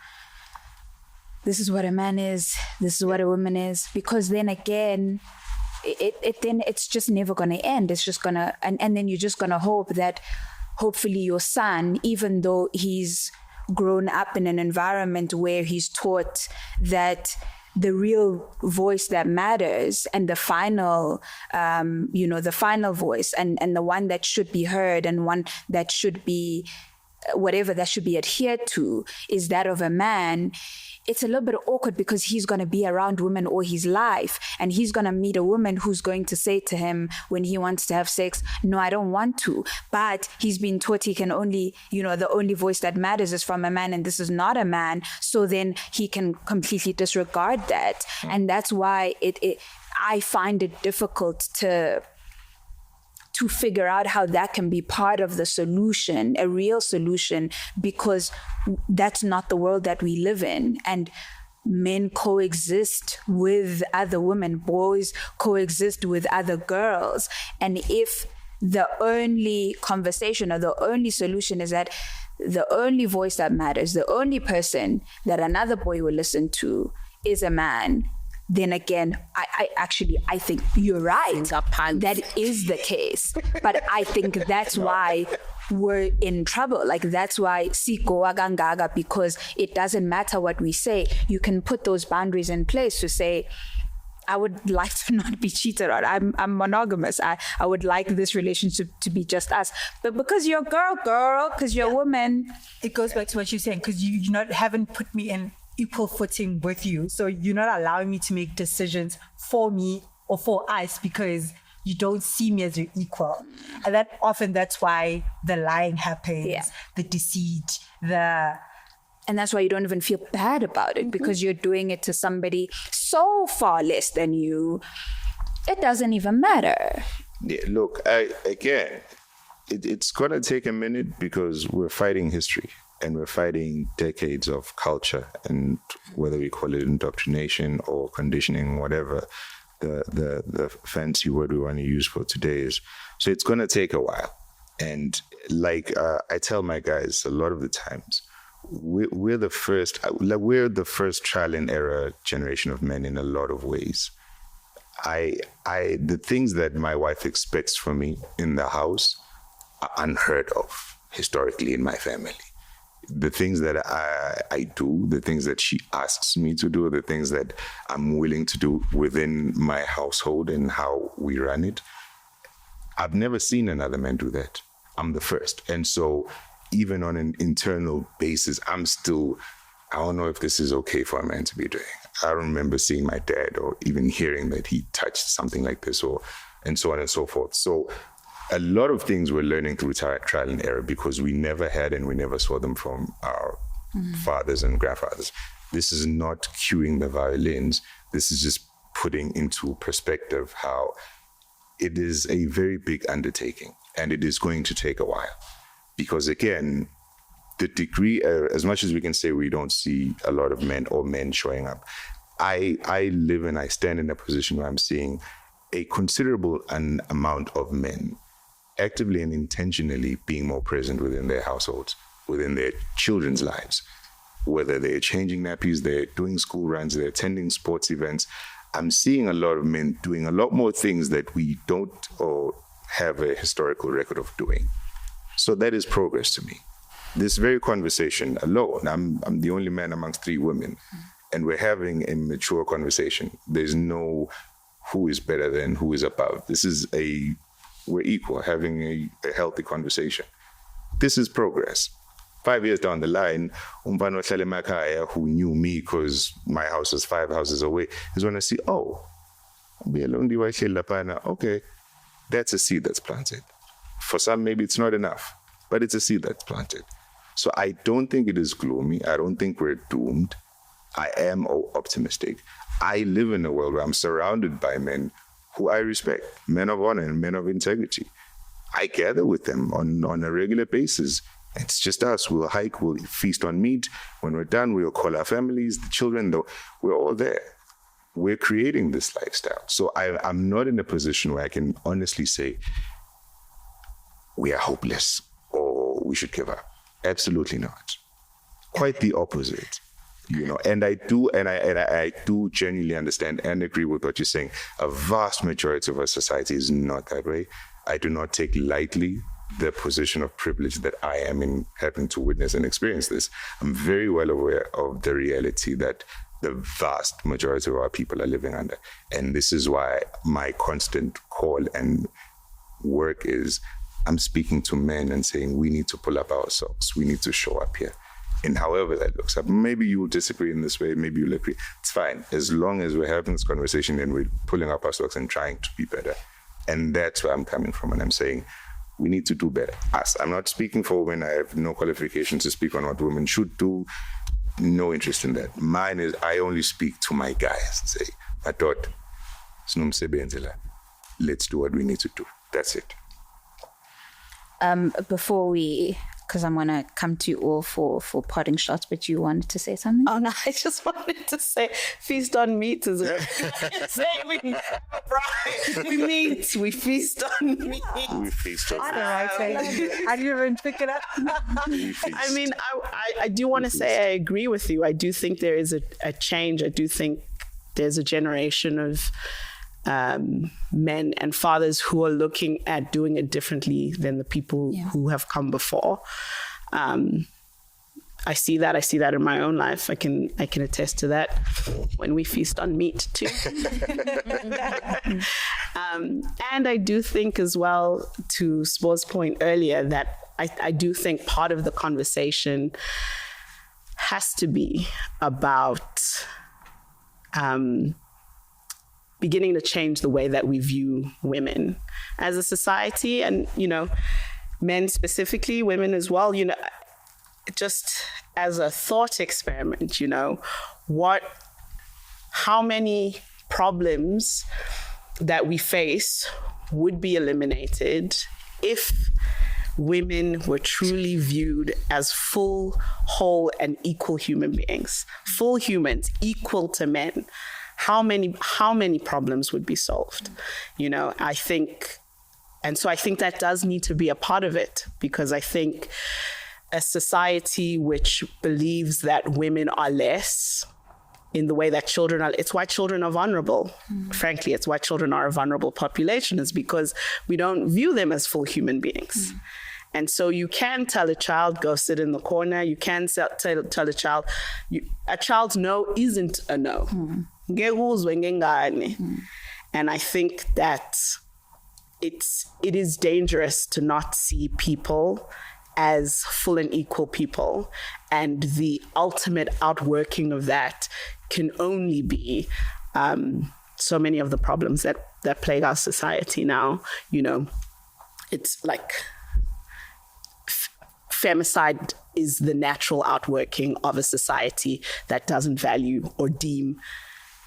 this is what a man is, this is what a woman is, because then again, it's just never going to end. It's just going to, and then you're just going to hope that hopefully your son, even though he's grown up in an environment where he's taught that the real voice that matters and the final, the final voice and the one that should be heard and one that should be, whatever that should be adhered to is that of a man. It's a little bit awkward because he's going to be around women all his life, and he's going to meet a woman who's going to say to him when he wants to have sex, no, I don't want to. But he's been taught he can only, the only voice that matters is from a man, and this is not a man. So then he can completely disregard that. And that's why I find it difficult to figure out how that can be part of the solution, a real solution, because that's not the world that we live in. And men coexist with other women, boys coexist with other girls. And if the only conversation or the only solution is that the only voice that matters, the only person that another boy will listen to is a man, then again, I think you're right. That is the case. But I think that's why we're in trouble. Like, that's why siko agangaga, because it doesn't matter what we say. You can put those boundaries in place to say, I would like to not be cheated on. I'm monogamous. I would like this relationship to be just us. But because you're girl, because you're a woman.
It goes back to what you're saying, because you haven't put me in equal footing with you. So you're not allowing me to make decisions for me or for us because you don't see me as your equal. And that's why the lying happens, the deceit,
and that's why you don't even feel bad about it, because you're doing it to somebody so far less than you. It doesn't even matter.
Yeah, look, it's going to take a minute because we're fighting history. And we're fighting decades of culture, and whether we call it indoctrination or conditioning, whatever the fancy word we want to use for today is. So it's going to take a while. And like I tell my guys a lot of the times, we're the first trial and error generation of men in a lot of ways. The things that my wife expects from me in the house are unheard of historically in my family. The things that I do, the things that she asks me to do, the things that I'm willing to do within my household and how we run it, I've never seen another man do that. I'm the first. And so even on an internal basis, I don't know if this is okay for a man to be doing. I don't remember seeing my dad or even hearing that he touched something like this, and so on and so forth. So a lot of things we're learning through trial and error because we never had and we never saw them from our fathers and grandfathers. This is not cueing the violins. This is just putting into perspective how it is a very big undertaking and it is going to take a while. Because again, the degree, as much as we can say we don't see a lot of men showing up, I live and I stand in a position where I'm seeing a considerable amount of men actively and intentionally being more present within their households, within their children's lives, whether they're changing nappies, they're doing school runs, they're attending sports events. I'm seeing a lot of men doing a lot more things that we don't or have a historical record of doing. So that is progress to me. This very conversation alone, I'm the only man amongst 3 women, and we're having a mature conversation. There's no who is better than who is above. This is we're equal, having a healthy conversation. This is progress. 5 years down the line, umfana ohlala emakhaya who knew me because my house is 5 houses away is when I see, okay, that's a seed that's planted. For some, maybe it's not enough, but it's a seed that's planted. So I don't think it is gloomy. I don't think we're doomed. I am optimistic. I live in a world where I'm surrounded by men who I respect, men of honor and men of integrity. I gather with them on a regular basis. It's just us. We'll hike, we'll feast on meat. When we're done, we'll call our families, the children, though. We're all there. We're creating this lifestyle. So I'm not in a position where I can honestly say we are hopeless or we should give up. Absolutely not. Quite the opposite. And I do genuinely understand and agree with what you're saying. A vast majority of our society is not that way. I do not take lightly the position of privilege that I am in, having to witness and experience this. I'm very well aware of the reality that the vast majority of our people are living under. And this is why my constant call and work is, I'm speaking to men and saying, we need to pull up our socks. We need to show up here. And however that looks up, maybe you will disagree in this way, maybe you'll agree. It's fine, as long as we're having this conversation and we're pulling up our socks and trying to be better. And that's where I'm coming from. And I'm saying, we need to do better. I'm not speaking for women. I have no qualifications to speak on what women should do. No interest in that. Mine is, I only speak to my guys and say, my daughter, let's do what we need to do. That's it.
Before we, because I'm going to come to you all for parting shots, but you wanted to say something?
Oh, no, I just wanted to say feast on meat is a say we meet, we feast on meat.
We feast on meat.
I didn't even pick it up.
I mean, I do want to say I agree with you. I do think there is a change. I do think there's a generation of men and fathers who are looking at doing it differently than the people who have come before. I see that in my own life. I can attest to that when we feast on meat too. And I do think as well, to Spo's point earlier, that I do think part of the conversation has to be about beginning to change the way that we view women as a society, and, men specifically, women as well, just as a thought experiment, how many problems that we face would be eliminated if women were truly viewed as full, whole, and equal human beings, full humans, equal to men. How many problems would be solved? I think that does need to be a part of it, because I think a society which believes that women are less in the way that children are, it's why children are vulnerable. Frankly, it's why children are a vulnerable population, is because we don't view them as full human beings. And so you can tell a child, go sit in the corner. You can tell a child, a child's no isn't a no. And I think that it is dangerous to not see people as full and equal people. And the ultimate outworking of that can only be so many of the problems that plague our society now. It's like femicide is the natural outworking of a society that doesn't value or deem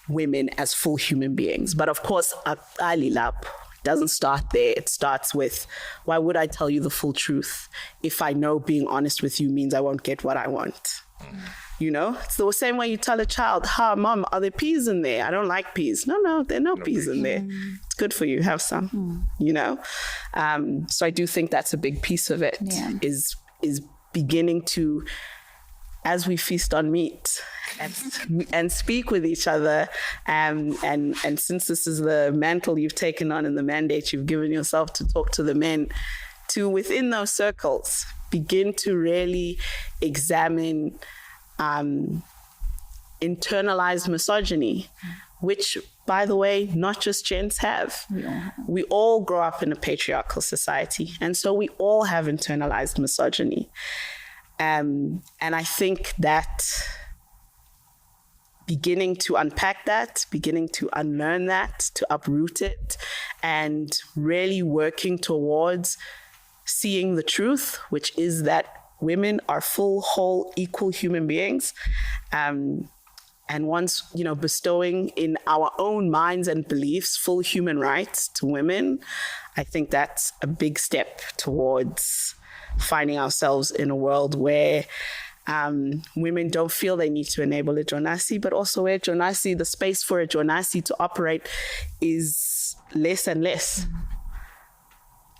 women as full human beings. But of course, Alilap doesn't start there. It starts with, why would I tell you the full truth if I know being honest with you means I won't get what I want? It's the same way you tell a child, Mom, are there peas in there? I don't like peas. No, there are no peas in there. It's good for you. Have some, So I do think that's a big piece of it, is beginning to, as we feast on meat and speak with each other, and since this is the mantle you've taken on and the mandate you've given yourself to talk to the men, to within those circles begin to really examine internalized misogyny, which, by the way, not just gents have. We all grow up in a patriarchal society, and so we all have internalized misogyny. And I think that beginning to unpack that, beginning to unlearn that, to uproot it, and really working towards seeing the truth, which is that women are full, whole, equal human beings. And once, bestowing in our own minds and beliefs full human rights to women, I think that's a big step towards finding ourselves in a world where women don't feel they need to enable a Jonasi, but also where Jonasi, the space for a Jonasi to operate is less and less,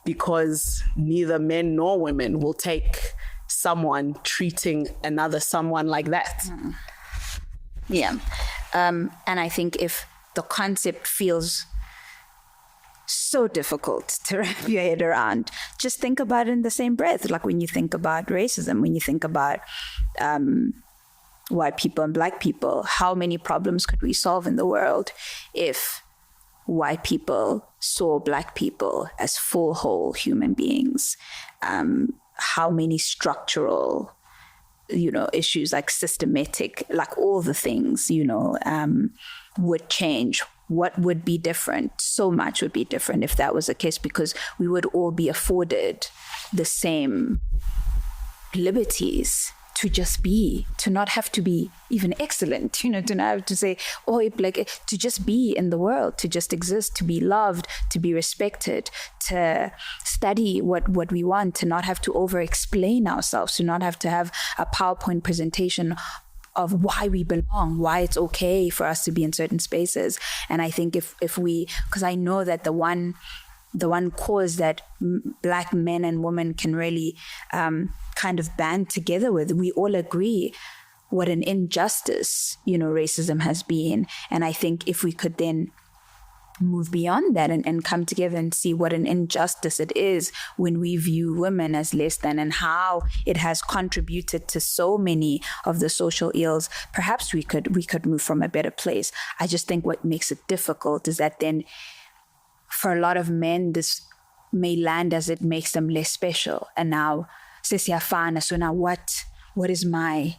because neither men nor women will take someone treating another someone like that.
Yeah. And I think if the concept feels so difficult to wrap your head around, just think about it in the same breath. Like when you think about racism, when you think about white people and black people, how many problems could we solve in the world if white people saw black people as full, whole human beings? How many structural, issues, like systematic, like all the things, would change? What would be different? So much would be different if that was the case, because we would all be afforded the same liberties to just be, to not have to be even excellent, to not have to say, to just be in the world, to just exist, to be loved, to be respected, to study what we want, to not have to over-explain ourselves, to not have to have a PowerPoint presentation of why we belong, why it's okay for us to be in certain spaces. And I think if we, because I know that the one cause that black men and women can really kind of band together with, we all agree what an injustice, racism has been. And I think if we could then move beyond that and come together and see what an injustice it is when we view women as less than, and how it has contributed to so many of the social ills, perhaps we could move from a better place. I just think what makes it difficult is that then for a lot of men, this may land as it makes them less special. And now, so now what is my,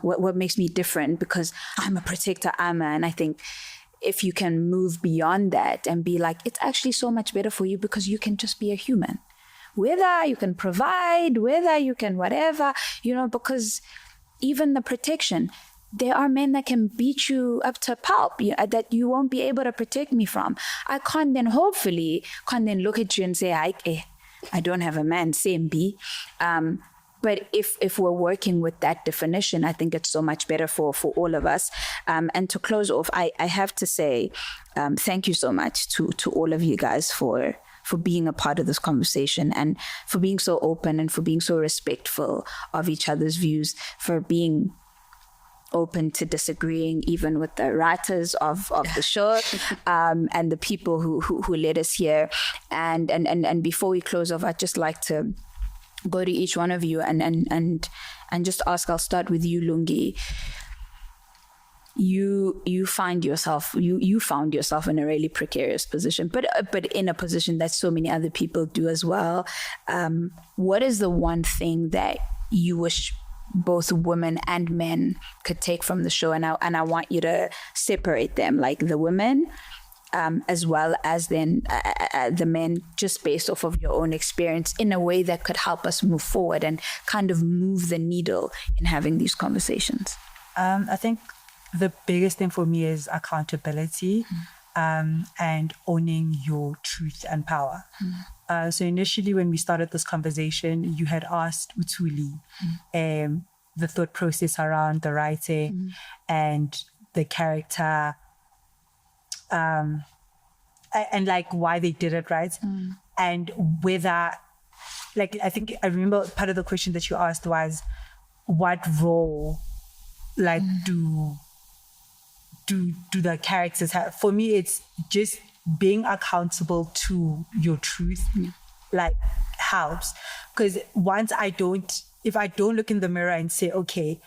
what makes me different because I'm a protector, and I think if you can move beyond that and be like, it's actually so much better for you because you can just be a human. Whether you can provide, whether you can whatever, because even the protection, there are men that can beat you up to pulp that you won't be able to protect me from. I can't then look at you and say, I don't have a man, same B. But if we're working with that definition, I think it's so much better for all of us. And to close off, I have to say thank you so much to all of you guys for being a part of this conversation, and for being so open, and for being so respectful of each other's views, for being open to disagreeing even with the writers of the show, and the people who led us here. And before we close off, I'd just like to go to each one of you and just ask. I'll start with you, Lungi. You found yourself in a really precarious position, but in a position that so many other people do as well. What is the one thing that you wish both women and men could take from the show? And I want you to separate them, like the women as well as then the men, just based off of your own experience, in a way that could help us move forward and kind of move the needle in having these conversations.
I think the biggest thing for me is accountability and owning your truth and power. So initially when we started this conversation, you had asked Thuli the thought process around the writing and the character, and like why they did it, right? And whether, like, I think I remember part of the question that you asked was, what role like do the characters have? For me, it's just being accountable to your truth, like helps. Because if I don't look in the mirror and say, okay,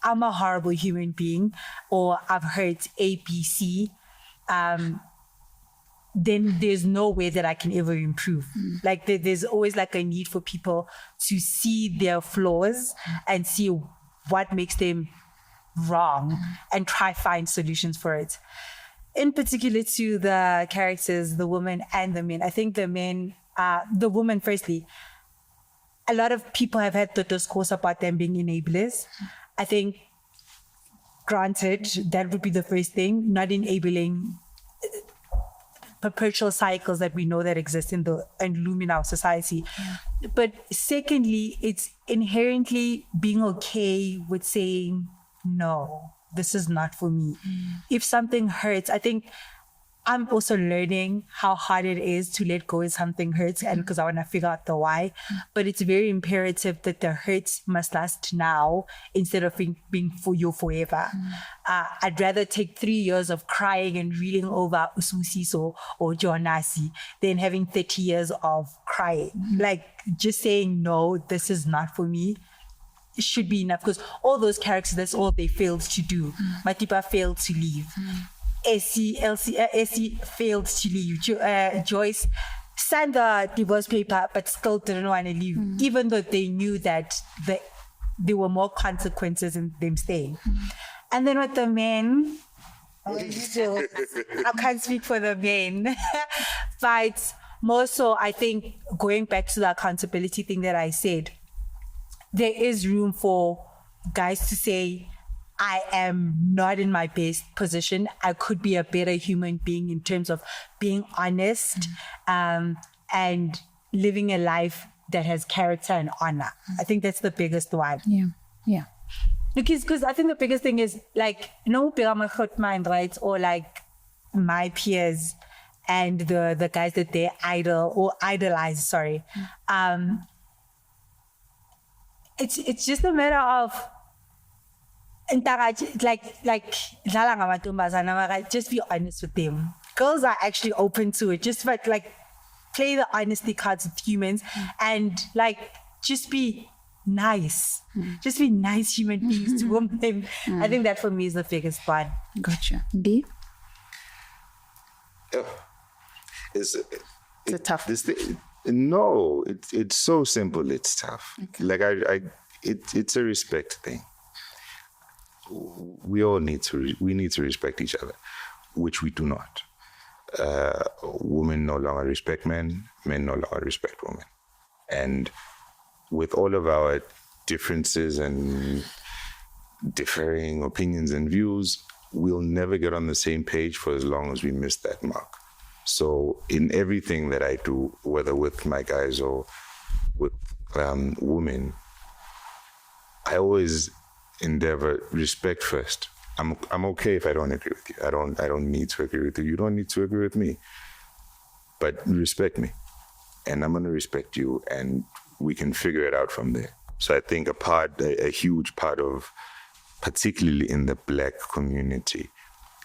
I'm a horrible human being, or I've hurt A, B, C, then there's no way that I can ever improve. Like there's always like a need for people to see their flaws and see what makes them wrong and try find solutions for it. In particular to the characters, the women and the men, I think the woman firstly, a lot of people have had the discourse about them being enablers. I think, granted, that would be the first thing, not enabling perpetual cycles that we know that exist and loom in our society. But secondly, it's inherently being okay with saying, no, this is not for me. If something hurts, I think I'm also learning how hard it is to let go if something hurts, and because I want to figure out the why. But it's very imperative that the hurts must last now instead of being for you forever. I'd rather take 3 years of crying and reeling over Ususiso or Jonasi than having 30 years of crying. Like, just saying, no, this is not for me, should be enough, because all those characters, that's all they failed to do. Matipa failed to leave. Essie failed to leave. Joyce signed the divorce paper but still didn't want to leave, even though they knew that there were more consequences in them staying. And then with the men, I can't speak for the men, but more so, I think, going back to the accountability thing that I said, there is room for guys to say, I am not in my best position. I could be a better human being in terms of being honest and living a life that has character and honor. I think that's the biggest one.
Yeah.
Because I think the biggest thing is, like, no mind, right? Or like my peers and the guys that they idolize, sorry. It's just a matter of just be honest with them. Girls are actually open to it. Just like play the honesty cards with humans and like just be nice. Just be nice human beings to women. I think that for me is the biggest one.
Gotcha. B?
It's
a tough.
No, it's so simple. It's tough. Okay. Like it's a respect thing. We need to respect each other, which we do not. Women no longer respect men no longer respect women. And with all of our differences and differing opinions and views, we'll never get on the same page for as long as we miss that mark. So in everything that I do, whether with my guys or with women, I always endeavor respect first. I'm okay if I don't agree with you. I don't need to agree with you. You don't need to agree with me. But respect me. And I'm gonna respect you, and we can figure it out from there. So I think a huge part of, particularly in the Black community,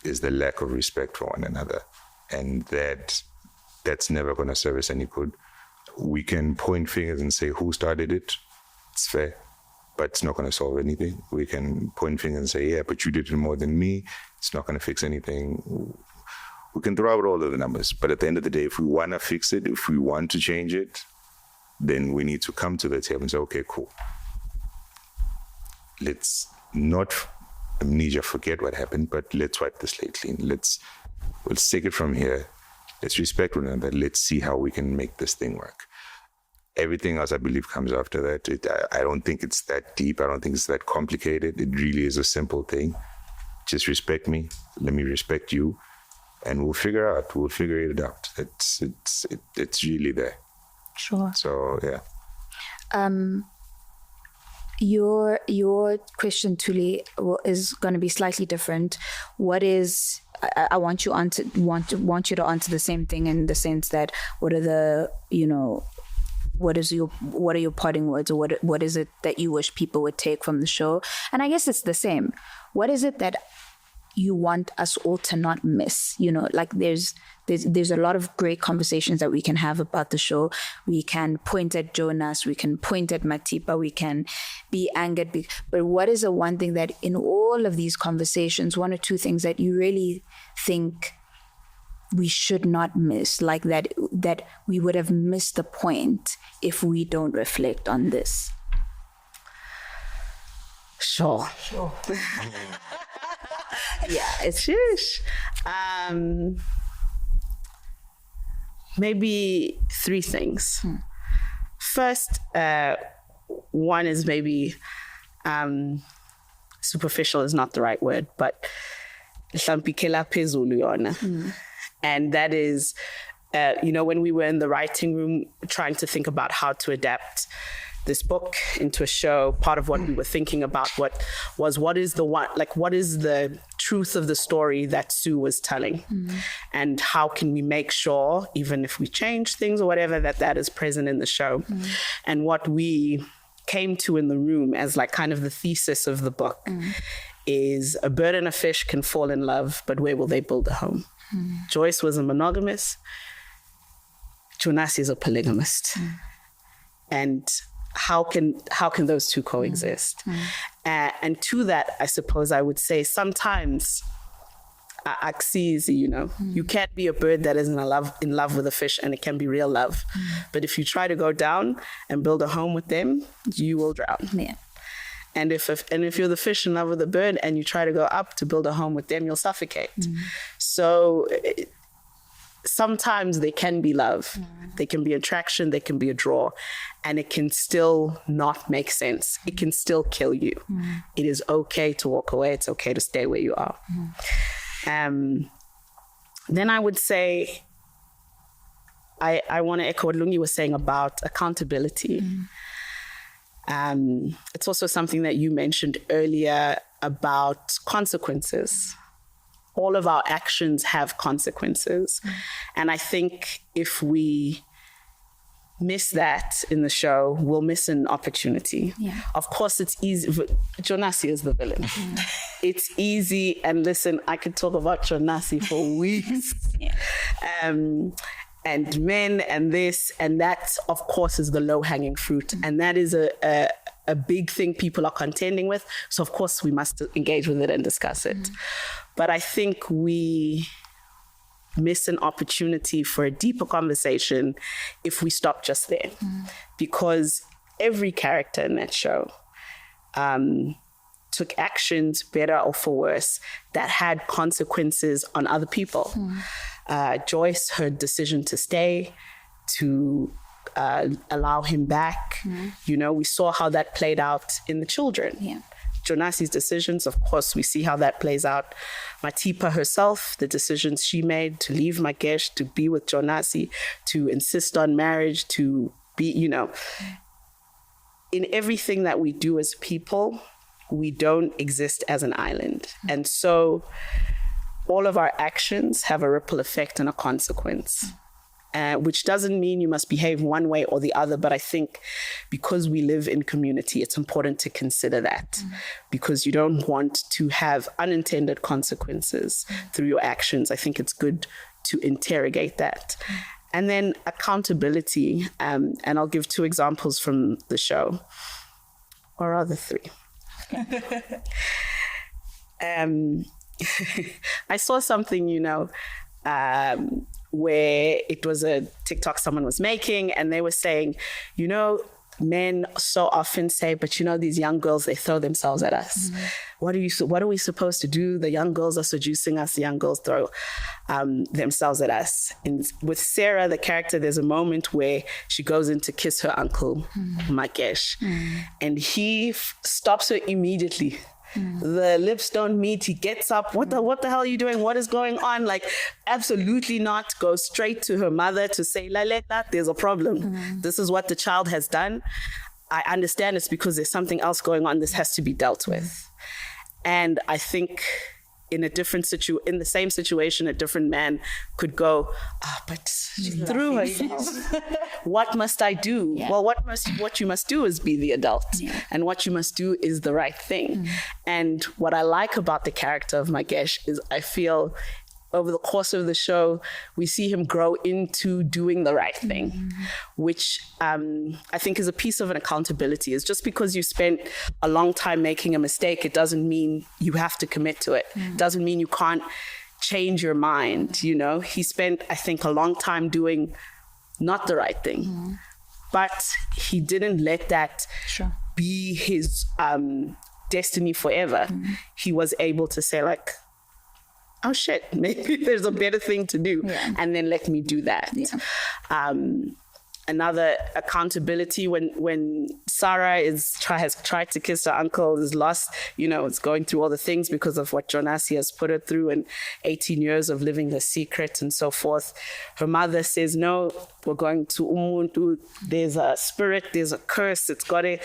is the lack of respect for one another. And that's never gonna serve us any good. We can point fingers and say who started it. It's fair. But it's not going to solve anything. We can point fingers and say, yeah, but you did it more than me. It's not going to fix anything. We can throw out all of the numbers. But at the end of the day, if we want to fix it, if we want to change it, then we need to come to the table and say, okay, cool. Let's not amnesia forget what happened, but let's wipe the slate clean. Let's take it from here. Let's respect one another. Let's see how we can make this thing work. Everything else, I believe, comes after that. I don't think it's that deep. I don't think it's that complicated. It really is a simple thing. Just respect me. Let me respect you, and we'll figure it out. It's really there.
Sure.
So yeah.
Your question, Thuli, is going to be slightly different. What is? I want you to answer the same thing in the sense that what are your parting words, or what is it that you wish people would take from the show? And I guess it's the same. What is it that you want us all to not miss? Like there's a lot of great conversations that we can have about the show. We can point at Jonas, we can point at Matipa, we can be angered. But what is the one thing that in all of these conversations, one or two things that you really think we should not miss, like that we would have missed the point if we don't reflect on this?
Sure. Yeah, it's sheesh. Maybe 3 things. First, one is maybe superficial is not the right word, but and that is, when we were in the writing room trying to think about how to adapt this book into a show, part of what we were thinking about what is the truth of the story that Sue was telling, and how can we make sure, even if we change things or whatever, that is present in the show. And what we came to in the room as like kind of the thesis of the book is a bird and a fish can fall in love, but where will they build a home? Joyce was a monogamist. Jonasi is a polygamist. And how can those two coexist? And to that, I suppose I would say sometimes you can't be a bird that is in love with a fish, and it can be real love. But if you try to go down and build a home with them, you will drown.
Yeah.
And if you're the fish in love with the bird and you try to go up to build a home with them, you'll suffocate. So sometimes they can be love. They can be attraction, they can be a draw, and it can still not make sense. It can still kill you. It is okay to walk away. It's okay to stay where you are. Then I would say, I want to echo what Lungi was saying about accountability. It's also something that you mentioned earlier about consequences. All of our actions have consequences. And I think if we miss that in the show, we'll miss an opportunity. Yeah. Of course, it's easy. Jonasi is the villain. It's easy. And listen, I could talk about Jonasi for weeks. And men and this and that, of course, is the low-hanging fruit. And that is a big thing people are contending with. So, of course, we must engage with it and discuss it. But I think we miss an opportunity for a deeper conversation if we stop just there. Because every character in that show took actions, better or for worse, that had consequences on other people. Joyce, her decision to stay, to allow him back, we saw how that played out in the children. Jonasi's decisions, of course, we see how that plays out. Matipa herself, the decisions she made to leave Magesh, to be with Jonasi, to insist on marriage, to be, in everything that we do as people, we don't exist as an island. And so all of our actions have a ripple effect and a consequence, which doesn't mean you must behave one way or the other. But I think because we live in community, it's important to consider that, because you don't want to have unintended consequences through your actions. I think it's good to interrogate that. And then accountability, and I'll give 2 examples from the show, or rather 3. I saw something, where it was a TikTok someone was making, and they were saying, men so often say, but these young girls, they throw themselves at us. What are we supposed to do? The young girls are seducing us. The young girls throw themselves at us. And with Sarah, the character, there's a moment where she goes in to kiss her uncle, Magesh, and he stops her immediately. The lips don't meet. He gets up. What the hell are you doing? What is going on? Like, absolutely not. Go straight to her mother to say, Laleta, there's a problem. This is what the child has done. I understand it's because there's something else going on. This has to be dealt with. And I think in the same situation, a different man could go, but she threw herself. What must I do? Yeah. Well, what you must do is be the adult. And what you must do is the right thing. And what I like about the character of Magesh is I feel over the course of the show, we see him grow into doing the right thing, which I think is a piece of an accountability. It's just because you spent a long time making a mistake, it doesn't mean you have to commit to it. It doesn't mean you can't change your mind, He spent, I think, a long time doing not the right thing, but he didn't let that be his destiny forever. He was able to say, like, oh shit, maybe there's a better thing to do. And then let me do that. another accountability when Sarah has tried to kiss her uncle, is lost, it's going through all the things because of what Jonasi has put her through and 18 years of living the secret and so forth. Her mother says, no, we're going to Umuntu. There's a spirit, there's a curse, it's got it.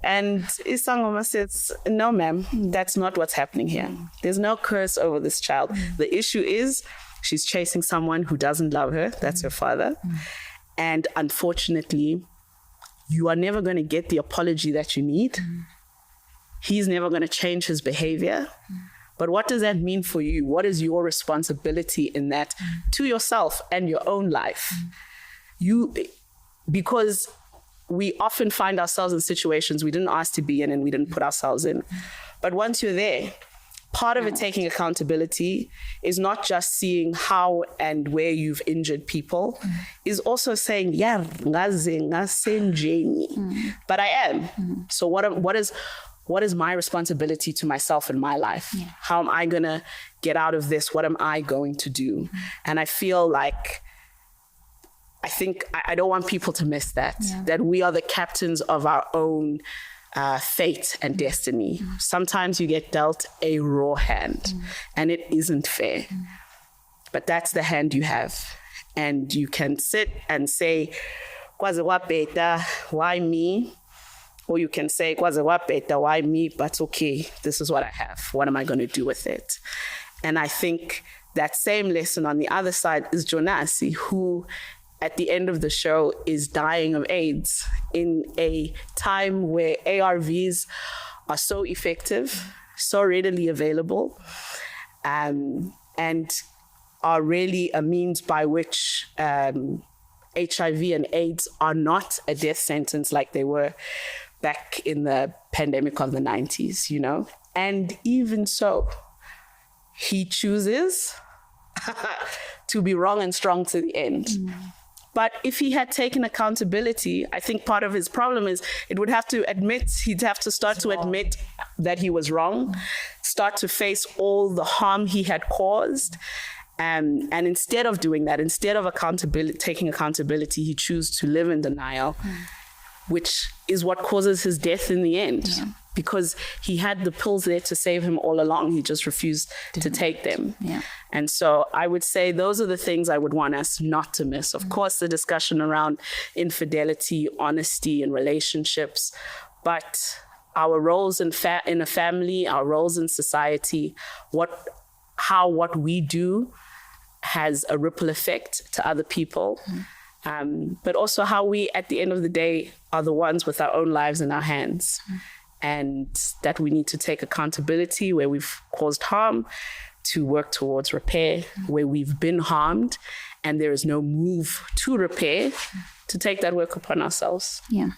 And Isangoma says, no, ma'am, that's not what's happening here. There's no curse over this child. The issue is she's chasing someone who doesn't love her. That's her father. And unfortunately, you are never going to get the apology that you need. He's never going to change his behavior. But what does that mean for you? What is your responsibility in that to yourself and your own life? Because we often find ourselves in situations we didn't ask to be in and we didn't put ourselves in. But once you're there, part of it taking accountability is not just seeing how and where you've injured people, is also saying, yeah, but I am. So what is my responsibility to myself in my life? Yeah. How am I going to get out of this? What am I going to do? And I feel like, I don't want people to miss that, that we are the captains of our own fate and destiny. Sometimes you get dealt a raw hand and it isn't fair, but that's the hand you have. And you can sit and say, "Kwaze wapeta, why me?" Or you can say, "Kwaze wapeta, why me? But okay, this is what I have. What am I going to do with it?" And I think that same lesson on the other side is Jonasi, who at the end of the show is dying of AIDS in a time where ARVs are so effective, so readily available, and are really a means by which HIV and AIDS are not a death sentence like they were back in the pandemic of the 90s, And even so, he chooses to be wrong and strong to the end. But if he had taken accountability, I think part of his problem is he'd have to start to admit that he was wrong, start to face all the harm he had caused. And instead of doing that, instead of taking accountability, he chose to live in denial, which is what causes his death in the end. Because he had the pills there to save him all along. He just refused to take them. And so I would say those are the things I would want us not to miss. Of course, the discussion around infidelity, honesty, and relationships, but our roles in a family, our roles in society, what we do has a ripple effect to other people. But also how we, at the end of the day, are the ones with our own lives in our hands. And that we need to take accountability where we've caused harm, to work towards repair where we've been harmed and there is no move to repair, to take that work upon ourselves.
Yeah.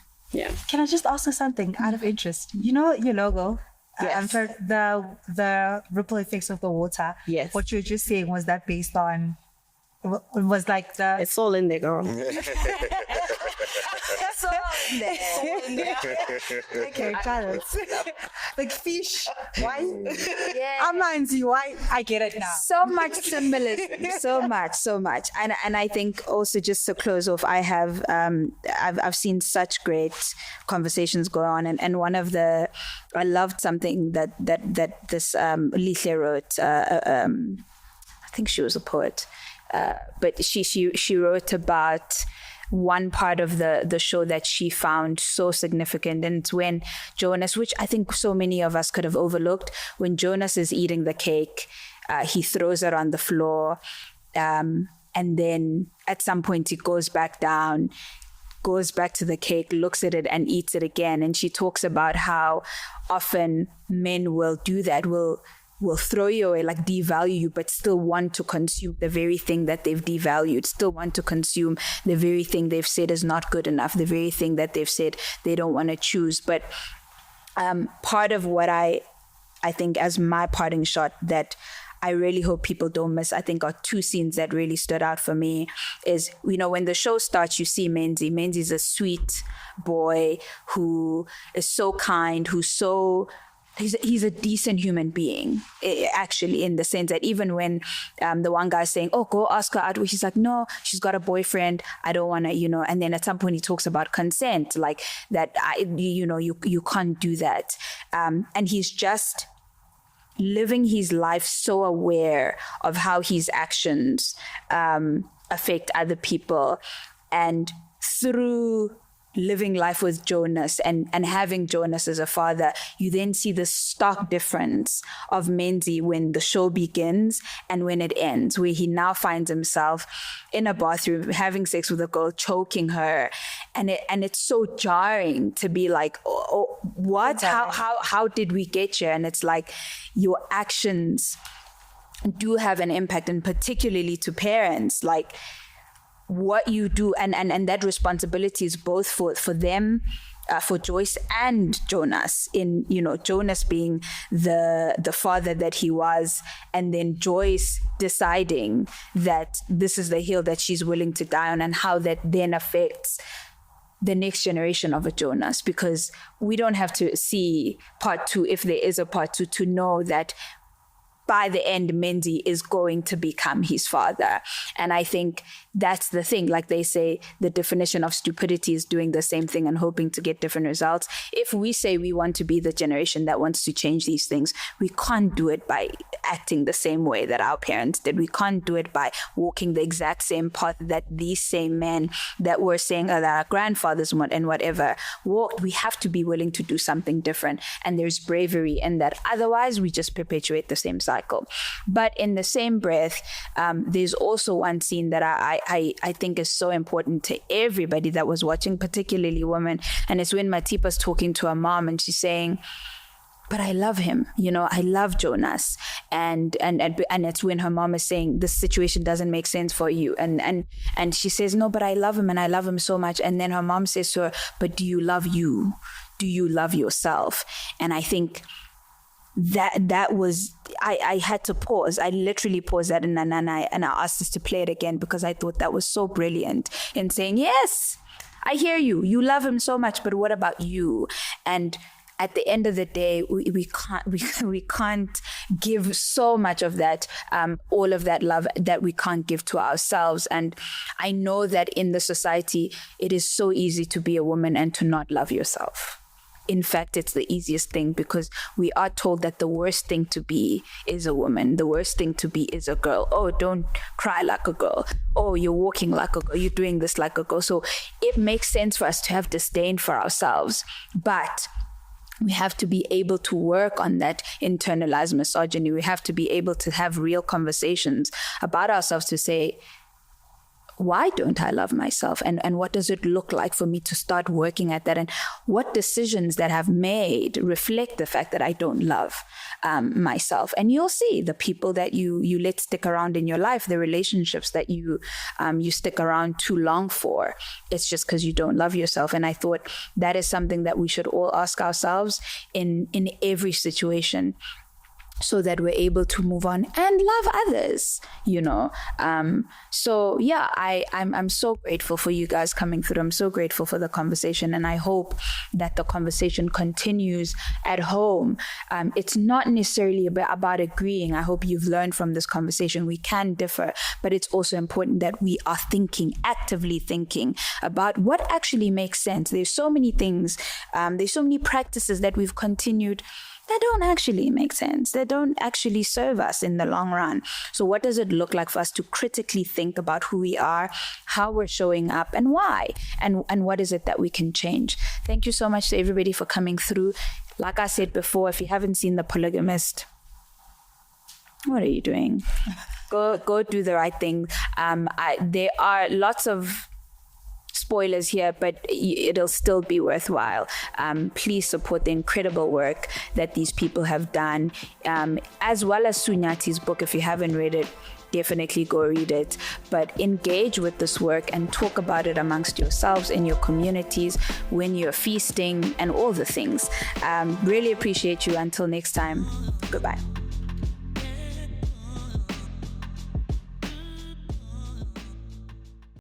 Can I just ask you something out of interest? Your logo,
Yes.
The ripple effects of the water.
Yes.
What you were just saying, was that based on, was like the...
It's all in there, girl.
Okay, got it. Like fish, why? Amanzi, why? I get it now.
So much symbolism, so much. And I think also, just to close off, I've seen such great conversations go on, and one of I loved something that this Lihle wrote. I think she was a poet, but she wrote about one part of the show that she found so significant. And it's when Jonas, which I think so many of us could have overlooked, when Jonas is eating the cake, he throws it on the floor. And then at some point he goes back down, goes back to the cake, looks at it and eats it again. And she talks about how often men will do that, will throw you away, like devalue you, but still want to consume the very thing that they've devalued, still want to consume the very thing they've said is not good enough, the very thing that they've said they don't want to choose. But part of what I think as my parting shot that I really hope people don't miss, I think are two scenes that really stood out for me is, when the show starts, you see Menzi. Menzi's a sweet boy who is so kind, who's so he's a decent human being, actually, in the sense that even when the one guy's saying, oh, go ask her out, he's like, no, she's got a boyfriend, I don't want to, and then at some point he talks about consent, like that, you can't do that. And he's just living his life so aware of how his actions affect other people. And through living life with Jonas and having Jonas as a father, you then see the stark difference of Menzi when the show begins and when it ends, where he now finds himself in a bathroom having sex with a girl, choking her, and it's so jarring to be like, oh what? How did we get here? And it's like your actions do have an impact, and particularly to parents, like what you do, and that responsibility is both for them, for Joyce and Jonas, in Jonas being the father that he was, and then Joyce deciding that this is the hill that she's willing to die on, and how that then affects the next generation of a Jonas, because we don't have to see part 2, if there is a part 2, to know that by the end, Menzi is going to become his father. And I think that's the thing. Like they say, the definition of stupidity is doing the same thing and hoping to get different results. If we say we want to be the generation that wants to change these things, we can't do it by acting the same way that our parents did. We can't do it by walking the exact same path that these same men that were saying that our grandfathers and whatever walked. We have to be willing to do something different. And there's bravery in that. Otherwise, we just perpetuate the same cycle. But in the same breath, there's also one scene that I think is so important to everybody that was watching, particularly women. And it's when Matipa's talking to her mom and she's saying, but I love him, I love Jonas. And it's when her mom is saying, this situation doesn't make sense for you. And she says, no, but I love him and I love him so much. And then her mom says to her, but do you love you? Do you love yourself? And I think that was, I had to pause. I literally paused that and I asked us to play it again, because I thought that was so brilliant in saying, yes, I hear you. You love him so much, but what about you? And at the end of the day, we can't give so much of that, all of that love that we can't give to ourselves. And I know that in the society, it is so easy to be a woman and to not love yourself. In fact, it's the easiest thing, because we are told that the worst thing to be is a woman. The worst thing to be is a girl. Oh, don't cry like a girl. Oh, you're walking like a girl. You're doing this like a girl. So it makes sense for us to have disdain for ourselves. But we have to be able to work on that internalized misogyny. We have to be able to have real conversations about ourselves to say, why don't I love myself? And what does it look like for me to start working at that? And what decisions that I've made reflect the fact that I don't love myself? And you'll see the people that you let stick around in your life, the relationships that you stick around too long for. It's just because you don't love yourself. And I thought that is something that we should all ask ourselves in every situation, so that we're able to move on and love others, So yeah, I'm so grateful for you guys coming through. I'm so grateful for the conversation, and I hope that the conversation continues at home. It's not necessarily about agreeing. I hope you've learned from this conversation. We can differ, but it's also important that we are actively thinking about what actually makes sense. There's so many things, there's so many practices that we've continued that don't actually make sense. They don't actually serve us in the long run. So what does it look like for us to critically think about who we are, how we're showing up, and why? And what is it that we can change? Thank you so much to everybody for coming through. Like I said before, if you haven't seen The Polygamist, what are you doing? Go do the right thing. There are lots of spoilers here, but it'll still be worthwhile. Please support the incredible work that these people have done, as well as Sue Nyathi's book. If you haven't read it, definitely go read it. But engage with this work and talk about it amongst yourselves, in your communities, when you're feasting, and all the things. Really appreciate you. Until next time, goodbye.